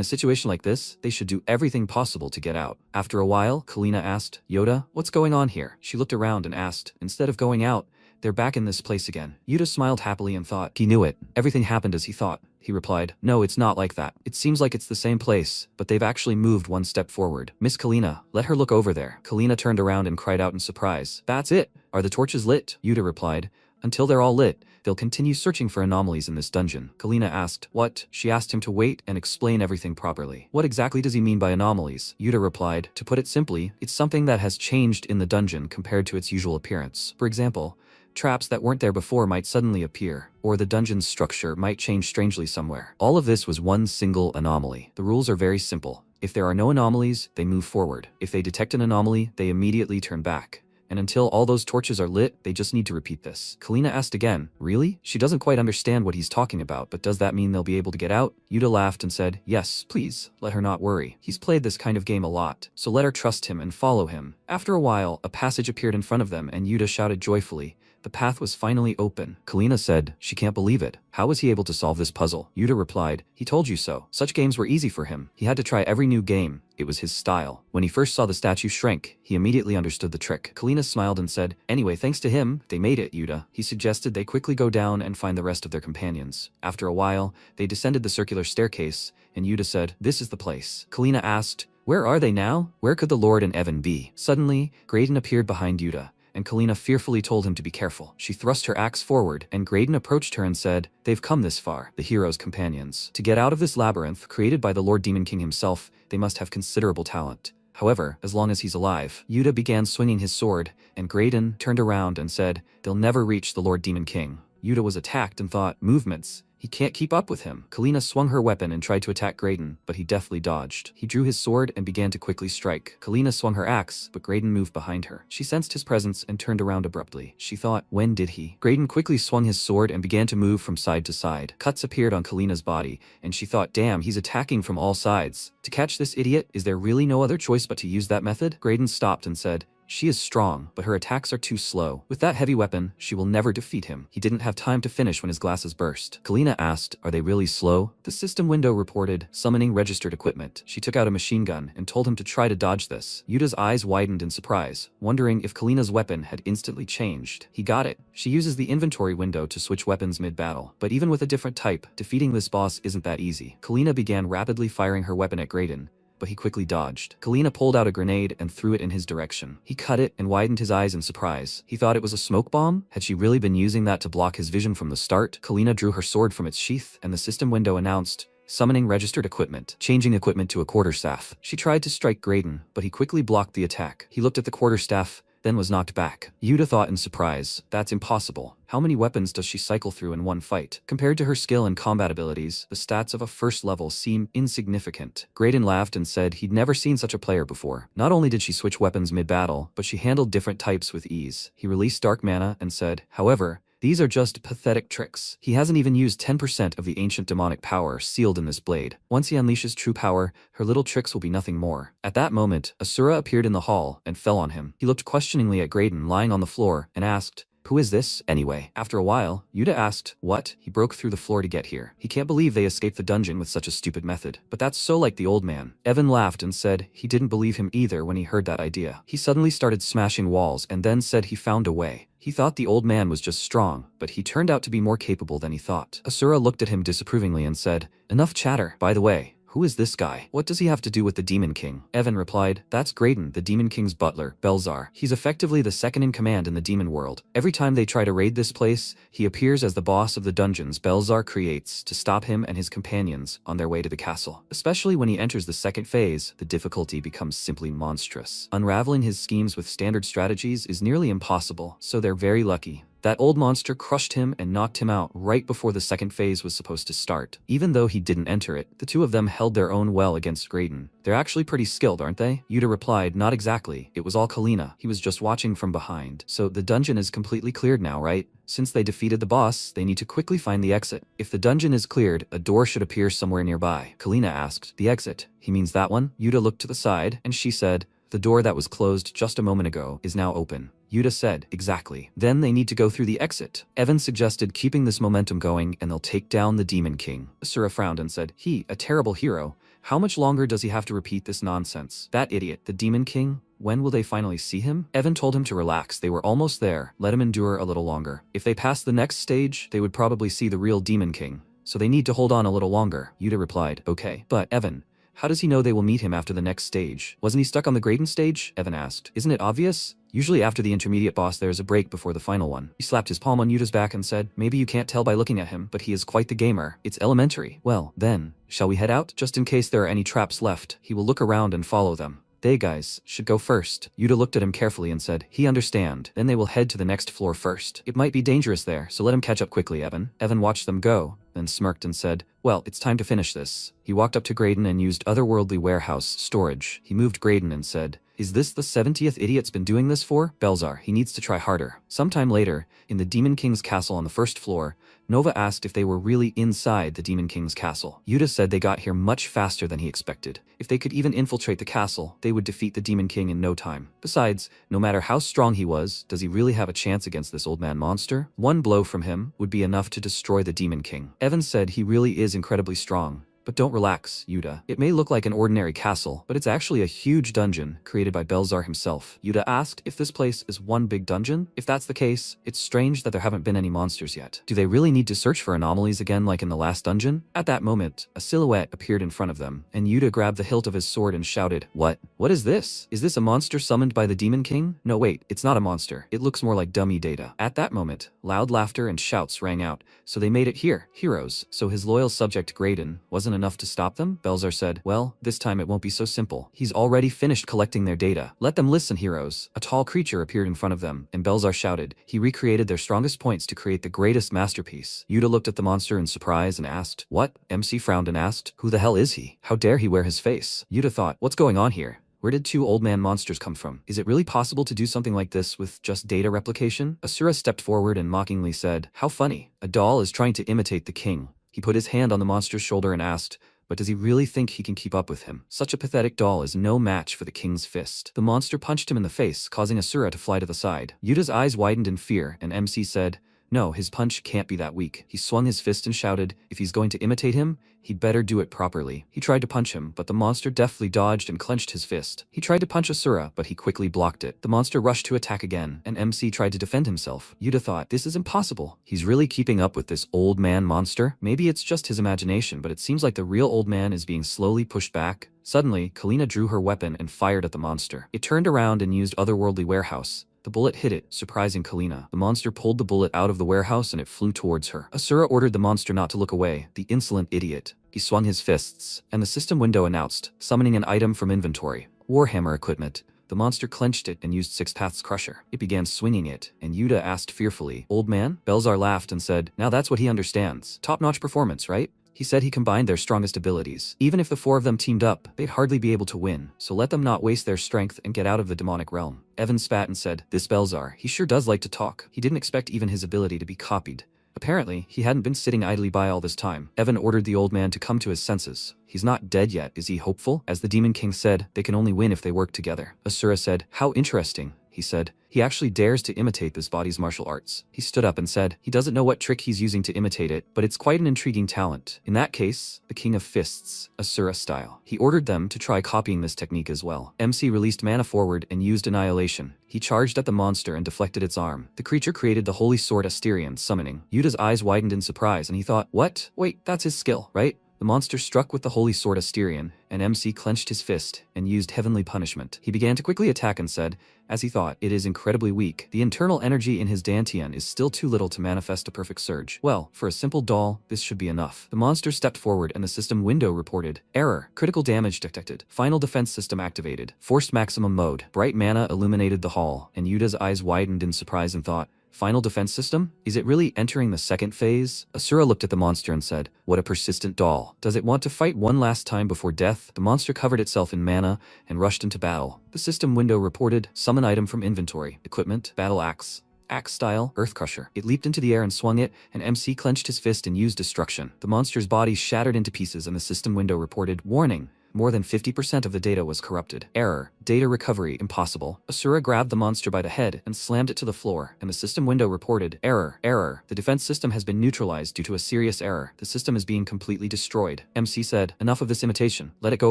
a situation like this, they should do everything possible to get out. After a while, Kalina asked, "Yoda, what's going on here?" She looked around and asked, "Instead of going out, they're back in this place again. Yuta smiled happily and thought, he knew it. Everything happened as he thought. He replied, no, it's not like that. It seems like it's the same place, but they've actually moved one step forward. Miss Kalina, let her look over there. Kalina turned around and cried out in surprise. That's it. Are the torches lit? Yuta replied, until they're all lit, they'll continue searching for anomalies in this dungeon. Kalina asked, what? She asked him to wait and explain everything properly. What exactly does he mean by anomalies? Yuta replied, to put it simply, it's something that has changed in the dungeon compared to its usual appearance. For example, traps that weren't there before might suddenly appear, or the dungeon's structure might change strangely somewhere. All of this was one single anomaly. The rules are very simple. If there are no anomalies, they move forward. If they detect an anomaly, they immediately turn back. And until all those torches are lit, they just need to repeat this. Kalina asked again, really? She doesn't quite understand what he's talking about, but does that mean they'll be able to get out? Yuta laughed and said, yes, please, let her not worry. He's played this kind of game a lot, so let her trust him and follow him. After a while, a passage appeared in front of them and Yuta shouted joyfully, the path was finally open. Kalina said, she can't believe it. How was he able to solve this puzzle? Yuta replied, he told you so. Such games were easy for him. He had to try every new game. It was his style. When he first saw the statue shrink, he immediately understood the trick. Kalina smiled and said, anyway, thanks to him, they made it, Yuta. He suggested they quickly go down and find the rest of their companions. After a while, they descended the circular staircase, and Yuta said, this is the place. Kalina asked, where are they now? Where could the Lord and Evan be? Suddenly, Graydon appeared behind Yuta, and Kalina fearfully told him to be careful. She thrust her axe forward, and Graydon approached her and said, they've come this far, the hero's companions. To get out of this labyrinth, created by the Lord Demon King himself, they must have considerable talent. However, as long as he's alive, Yuta began swinging his sword, and Graydon turned around and said, they'll never reach the Lord Demon King. Yuta was attacked and thought, movements. He can't keep up with him. Kalina swung her weapon and tried to attack Graydon, but he deftly dodged. He drew his sword and began to quickly strike. Kalina swung her axe, but Graydon moved behind her. She sensed his presence and turned around abruptly. She thought, when did he? Graydon quickly swung his sword and began to move from side to side. Cuts appeared on Kalina's body, and she thought, damn, he's attacking from all sides. To catch this idiot, is there really no other choice but to use that method? Graydon stopped and said, she is strong, but her attacks are too slow. With that heavy weapon, she will never defeat him. He didn't have time to finish when his glasses burst. Kalina asked, are they really slow? The system window reported, summoning registered equipment. She took out a machine gun and told him to try to dodge this. Yuta's eyes widened in surprise, wondering if Kalina's weapon had instantly changed. He got it. She uses the inventory window to switch weapons mid-battle. But even with a different type, defeating this boss isn't that easy. Kalina began rapidly firing her weapon at Graydon, but he quickly dodged. Kalina pulled out a grenade and threw it in his direction. He cut it and widened his eyes in surprise. He thought it was a smoke bomb? Had she really been using that to block his vision from the start? Kalina drew her sword from its sheath, and the system window announced, summoning registered equipment, changing equipment to a quarterstaff. She tried to strike Graydon, but he quickly blocked the attack. He looked at the quarterstaff, then was knocked back. Yuta thought in surprise, that's impossible. How many weapons does she cycle through in one fight? Compared to her skill and combat abilities, the stats of a first level seem insignificant. Graydon laughed and said he'd never seen such a player before. Not only did she switch weapons mid-battle, but she handled different types with ease. He released dark mana and said, however, these are just pathetic tricks. He hasn't even used 10% of the ancient demonic power sealed in this blade. Once he unleashes true power, her little tricks will be nothing more. At that moment, Asura appeared in the hall and fell on him. He looked questioningly at Graydon lying on the floor and asked, who is this, anyway? After a while, Yuta asked, what? He broke through the floor to get here. He can't believe they escaped the dungeon with such a stupid method. But that's so like the old man. Evan laughed and said he didn't believe him either when he heard that idea. He suddenly started smashing walls and then said he found a way. He thought the old man was just strong, but he turned out to be more capable than he thought. Asura looked at him disapprovingly and said, enough chatter. By the way, who is this guy? What does he have to do with the Demon King? Evan replied, that's Graydon, the Demon King's butler, Belzar. He's effectively the second in command in the demon world. Every time they try to raid this place, he appears as the boss of the dungeons Belzar creates to stop him and his companions on their way to the castle. Especially when he enters the second phase, the difficulty becomes simply monstrous. Unraveling his schemes with standard strategies is nearly impossible, so they're very lucky. That old monster crushed him and knocked him out right before the second phase was supposed to start. Even though he didn't enter it, the two of them held their own well against Graydon. They're actually pretty skilled, aren't they? Yuta replied, not exactly. It was all Kalina. He was just watching from behind. So the dungeon is completely cleared now, right? Since they defeated the boss, they need to quickly find the exit. If the dungeon is cleared, a door should appear somewhere nearby. Kalina asked, the exit? He means that one? Yuta looked to the side, and she said, the door that was closed just a moment ago is now open. Yuta said, exactly. Then they need to go through the exit. Evan suggested keeping this momentum going and they'll take down the Demon King. Asura frowned and said, he, a terrible hero. How much longer does he have to repeat this nonsense? That idiot, the Demon King? When will they finally see him? Evan told him to relax, they were almost there, let him endure a little longer. If they passed the next stage, they would probably see the real Demon King. So they need to hold on a little longer. Yuta replied, okay. But, Evan, how does he know they will meet him after the next stage? Wasn't he stuck on the Graydon stage? Evan asked. Isn't it obvious? Usually after the intermediate boss there is a break before the final one. He slapped his palm on Yuta's back and said, maybe you can't tell by looking at him, but he is quite the gamer. It's elementary. Well, then, shall we head out? Just in case there are any traps left, he will look around and follow them. They guys should go first. Yuta looked at him carefully and said, he understand. Then they will head to the next floor first. It might be dangerous there, so let him catch up quickly, Evan. Evan watched them go, then smirked and said, well, it's time to finish this. He walked up to Graydon and used otherworldly warehouse storage. He moved Graydon and said, is this the 70th idiot's been doing this for? Belzar, he needs to try harder. Sometime later, in the Demon King's castle on the first floor, Nova asked if they were really inside the Demon King's castle. Yuta said they got here much faster than he expected. If they could even infiltrate the castle, they would defeat the Demon King in no time. Besides, no matter how strong he was, does he really have a chance against this old man monster? One blow from him would be enough to destroy the Demon King. Evan said he really is incredibly strong. But don't relax, Yuta. It may look like an ordinary castle, but it's actually a huge dungeon created by Belzar himself. Yuta asked if this place is one big dungeon. If that's the case, it's strange that there haven't been any monsters yet. Do they really need to search for anomalies again like in the last dungeon? At that moment, a silhouette appeared in front of them, and Yuta grabbed the hilt of his sword and shouted, what? What is this? Is this a monster summoned by the Demon King? No wait, it's not a monster. It looks more like dummy data. At that moment, loud laughter and shouts rang out. So they made it here, heroes. So his loyal subject Graydon wasn't enough to stop them? Belzar said, well, this time it won't be so simple. He's already finished collecting their data. Let them listen, heroes. A tall creature appeared in front of them, and Belzar shouted. He recreated their strongest points to create the greatest masterpiece. Yuta looked at the monster in surprise and asked, what? MC frowned and asked, who the hell is he? How dare he wear his face? Yuta thought, what's going on here? Where did two old man monsters come from? Is it really possible to do something like this with just data replication? Asura stepped forward and mockingly said, how funny. A doll is trying to imitate the king. He put his hand on the monster's shoulder and asked, but does he really think he can keep up with him? Such a pathetic doll is no match for the king's fist. The monster punched him in the face, causing Asura to fly to the side. Yuta's eyes widened in fear, and MC said, no, his punch can't be that weak. He swung his fist and shouted, if he's going to imitate him, he'd better do it properly. He tried to punch him, but the monster deftly dodged and clenched his fist. He tried to punch Asura, but he quickly blocked it. The monster rushed to attack again, and MC tried to defend himself. Yuta thought, this is impossible. He's really keeping up with this old man monster? Maybe it's just his imagination, but it seems like the real old man is being slowly pushed back. Suddenly, Kalina drew her weapon and fired at the monster. It turned around and used otherworldly warehouse. The bullet hit it, surprising Kalina. The monster pulled the bullet out of the warehouse and it flew towards her. Asura ordered the monster not to look away, the insolent idiot. He swung his fists, and the system window announced, summoning an item from inventory. Warhammer equipment. The monster clenched it and used Six Paths Crusher. It began swinging it, and Yuta asked fearfully, old man? Belzar laughed and said, now that's what he understands. Top-notch performance, right? He said he combined their strongest abilities. Even if the four of them teamed up, they'd hardly be able to win, so let them not waste their strength and get out of the demonic realm. Evan spat and said, this Belzar, he sure does like to talk. He didn't expect even his ability to be copied. Apparently, he hadn't been sitting idly by all this time. Evan ordered the old man to come to his senses. He's not dead yet, is he hopeful? As the Demon King said, they can only win if they work together. Asura said, how interesting, he said. He actually dares to imitate this body's martial arts. He stood up and said, he doesn't know what trick he's using to imitate it, but it's quite an intriguing talent. In that case, the King of Fists, Asura style. He ordered them to try copying this technique as well. MC released mana forward and used Annihilation. He charged at the monster and deflected its arm. The creature created the Holy Sword Asterion, summoning. Yuta's eyes widened in surprise and he thought, what? Wait, that's his skill, right? The monster struck with the Holy Sword Asterion, and MC clenched his fist and used Heavenly Punishment. He began to quickly attack and said, as he thought, it is incredibly weak. The internal energy in his Dantian is still too little to manifest a perfect surge. Well, for a simple doll, this should be enough. The monster stepped forward and the system window reported, error, critical damage detected, final defense system activated, forced maximum mode. Bright mana illuminated the hall, and Yuta's eyes widened in surprise and thought, final defense system? Is it really entering the second phase? Asura looked at the monster and said, what a persistent doll. Does it want to fight one last time before death? The monster covered itself in mana and rushed into battle. The system window reported, summon item from inventory, equipment, battle axe. Axe style, Earth Crusher. It leaped into the air and swung it, and MC clenched his fist and used destruction. The monster's body shattered into pieces and the system window reported, warning, More than 50% of the data was corrupted. Error. Data recovery impossible. Asura grabbed the monster by the head and slammed it to the floor, and the system window reported, Error. Error. The defense system has been neutralized due to a serious error. The system is being completely destroyed. MC said, enough of this imitation. Let it go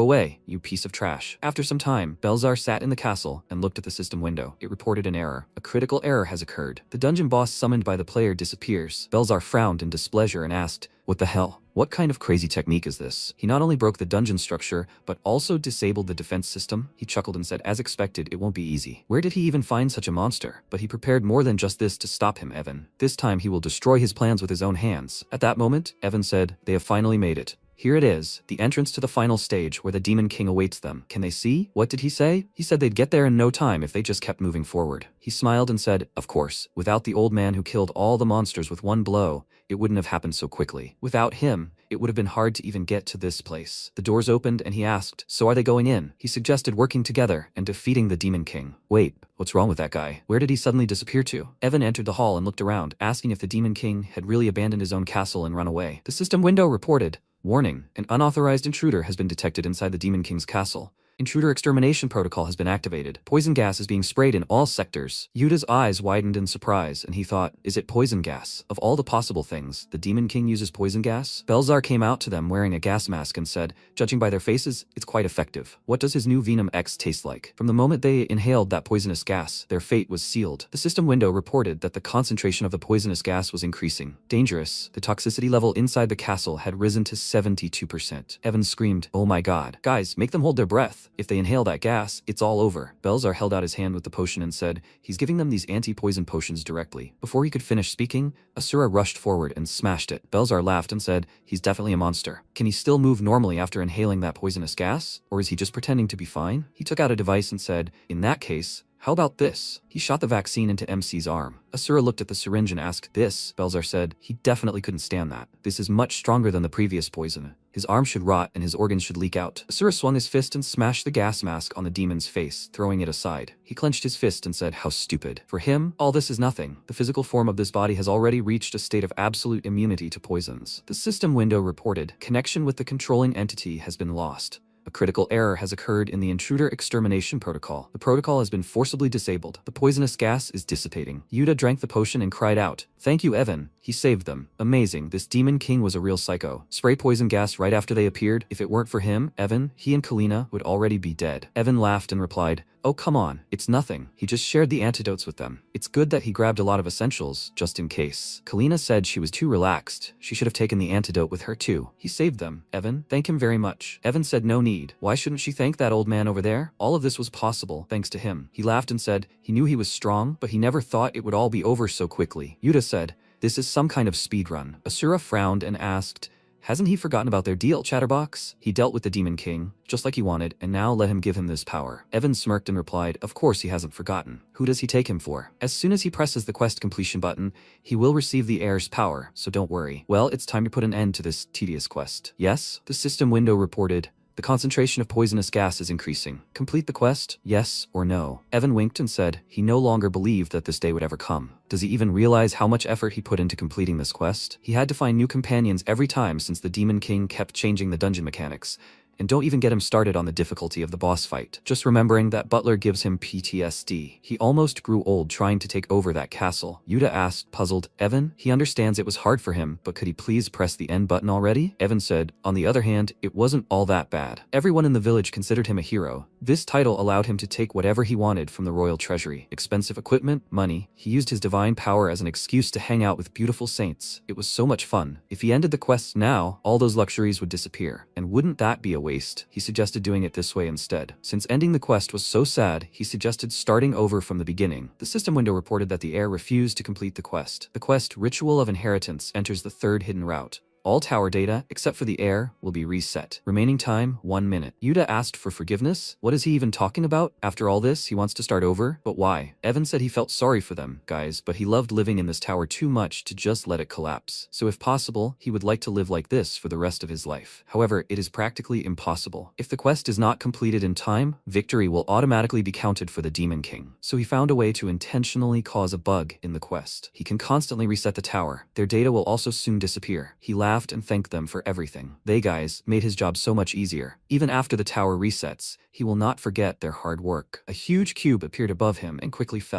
away, you piece of trash. After some time, Belzar sat in the castle and looked at the system window. It reported an error. A critical error has occurred. The dungeon boss summoned by the player disappears. Belzar frowned in displeasure and asked, what the hell? What kind of crazy technique is this? He not only broke the dungeon structure, but also disabled the defense system. He chuckled and said, as expected, it won't be easy. Where did he even find such a monster? But he prepared more than just this to stop him, Evan. This time he will destroy his plans with his own hands. At that moment, Evan said, they have finally made it. Here it is, the entrance to the final stage where the Demon King awaits them. Can they see? What did he say? He said they'd get there in no time if they just kept moving forward. He smiled and said, of course, without the old man who killed all the monsters with one blow, it wouldn't have happened so quickly. Without him, it would have been hard to even get to this place. The doors opened and he asked, so are they going in? He suggested working together and defeating the Demon King. Wait, what's wrong with that guy? Where did he suddenly disappear to? Evan entered the hall and looked around, asking if the Demon King had really abandoned his own castle and run away. The system window reported, warning, an unauthorized intruder has been detected inside the Demon King's castle. Intruder extermination protocol has been activated. Poison gas is being sprayed in all sectors. Yuda's eyes widened in surprise, and he thought, is it poison gas? Of all the possible things, the Demon King uses poison gas? Belzar came out to them wearing a gas mask and said, judging by their faces, it's quite effective. What does his new Venom X taste like? From the moment they inhaled that poisonous gas, their fate was sealed. The system window reported that the concentration of the poisonous gas was increasing. Dangerous. The toxicity level inside the castle had risen to 72%. Evan screamed, oh my god. Guys, make them hold their breath. If they inhale that gas, it's all over. Belzar held out his hand with the potion and said, he's giving them these anti-poison potions directly. Before he could finish speaking, Asura rushed forward and smashed it. Belzar laughed and said, he's definitely a monster. Can he still move normally after inhaling that poisonous gas? Or is he just pretending to be fine? He took out a device and said, in that case, how about this? He shot the vaccine into MC's arm. Asura looked at the syringe and asked, this? Belzar said, he definitely couldn't stand that. This is much stronger than the previous poison. His arm should rot and his organs should leak out. Asura swung his fist and smashed the gas mask on the demon's face, throwing it aside. He clenched his fist and said, how stupid. For him, all this is nothing. The physical form of this body has already reached a state of absolute immunity to poisons. The system window reported, connection with the controlling entity has been lost. A critical error has occurred in the intruder extermination protocol. The protocol has been forcibly disabled. The poisonous gas is dissipating. Yuda drank the potion and cried out, thank you, Evan. He saved them. Amazing. This Demon King was a real psycho. Spray poison gas right after they appeared. If it weren't for him, Evan, he and Kalina would already be dead. Evan laughed and replied, oh, come on. It's nothing. He just shared the antidotes with them. It's good that he grabbed a lot of essentials, just in case. Kalina said she was too relaxed. She should have taken the antidote with her too. He saved them. Evan, thank him very much. Evan said no need. Why shouldn't she thank that old man over there? All of this was possible, thanks to him. He laughed and said, he knew he was strong, but he never thought it would all be over so quickly. Yuda said, this is some kind of speedrun. Asura frowned and asked, hasn't he forgotten about their deal, Chatterbox? He dealt with the Demon King, just like he wanted, and now let him give him this power. Evan smirked and replied, of course he hasn't forgotten. Who does he take him for? As soon as he presses the quest completion button, he will receive the heir's power, so don't worry. Well, it's time to put an end to this tedious quest. Yes? The system window reported, the concentration of poisonous gas is increasing. Complete the quest? Yes or no? Evan winked and said he no longer believed that this day would ever come. Does he even realize how much effort he put into completing this quest? He had to find new companions every time since the Demon King kept changing the dungeon mechanics. And don't even get him started on the difficulty of the boss fight. Just remembering that Butler gives him PTSD. He almost grew old trying to take over that castle. Yuda asked, puzzled, Evan? He understands it was hard for him, but could he please press the end button already? Evan said, on the other hand, it wasn't all that bad. Everyone in the village considered him a hero. This title allowed him to take whatever he wanted from the royal treasury. Expensive equipment, money. He used his divine power as an excuse to hang out with beautiful saints. It was so much fun. If he ended the quest now, all those luxuries would disappear. And wouldn't that be a waste? He suggested doing it this way instead. Since ending the quest was so sad, he suggested starting over from the beginning. The system window reported that the heir refused to complete the quest. The quest Ritual of Inheritance enters the third hidden route. All tower data, except for the heir, will be reset. Remaining time, 1 minute. Yuda asked for forgiveness? What is he even talking about? After all this, he wants to start over? But why? Evan said he felt sorry for them, guys, but he loved living in this tower too much to just let it collapse. So if possible, he would like to live like this for the rest of his life. However, it is practically impossible. If the quest is not completed in time, victory will automatically be counted for the Demon King. So he found a way to intentionally cause a bug in the quest. He can constantly reset the tower. Their data will also soon disappear. He laughed laughed and thanked them for everything. They guys made his job so much easier. Even after the tower resets, he will not forget their hard work. A huge cube appeared above him and quickly fell.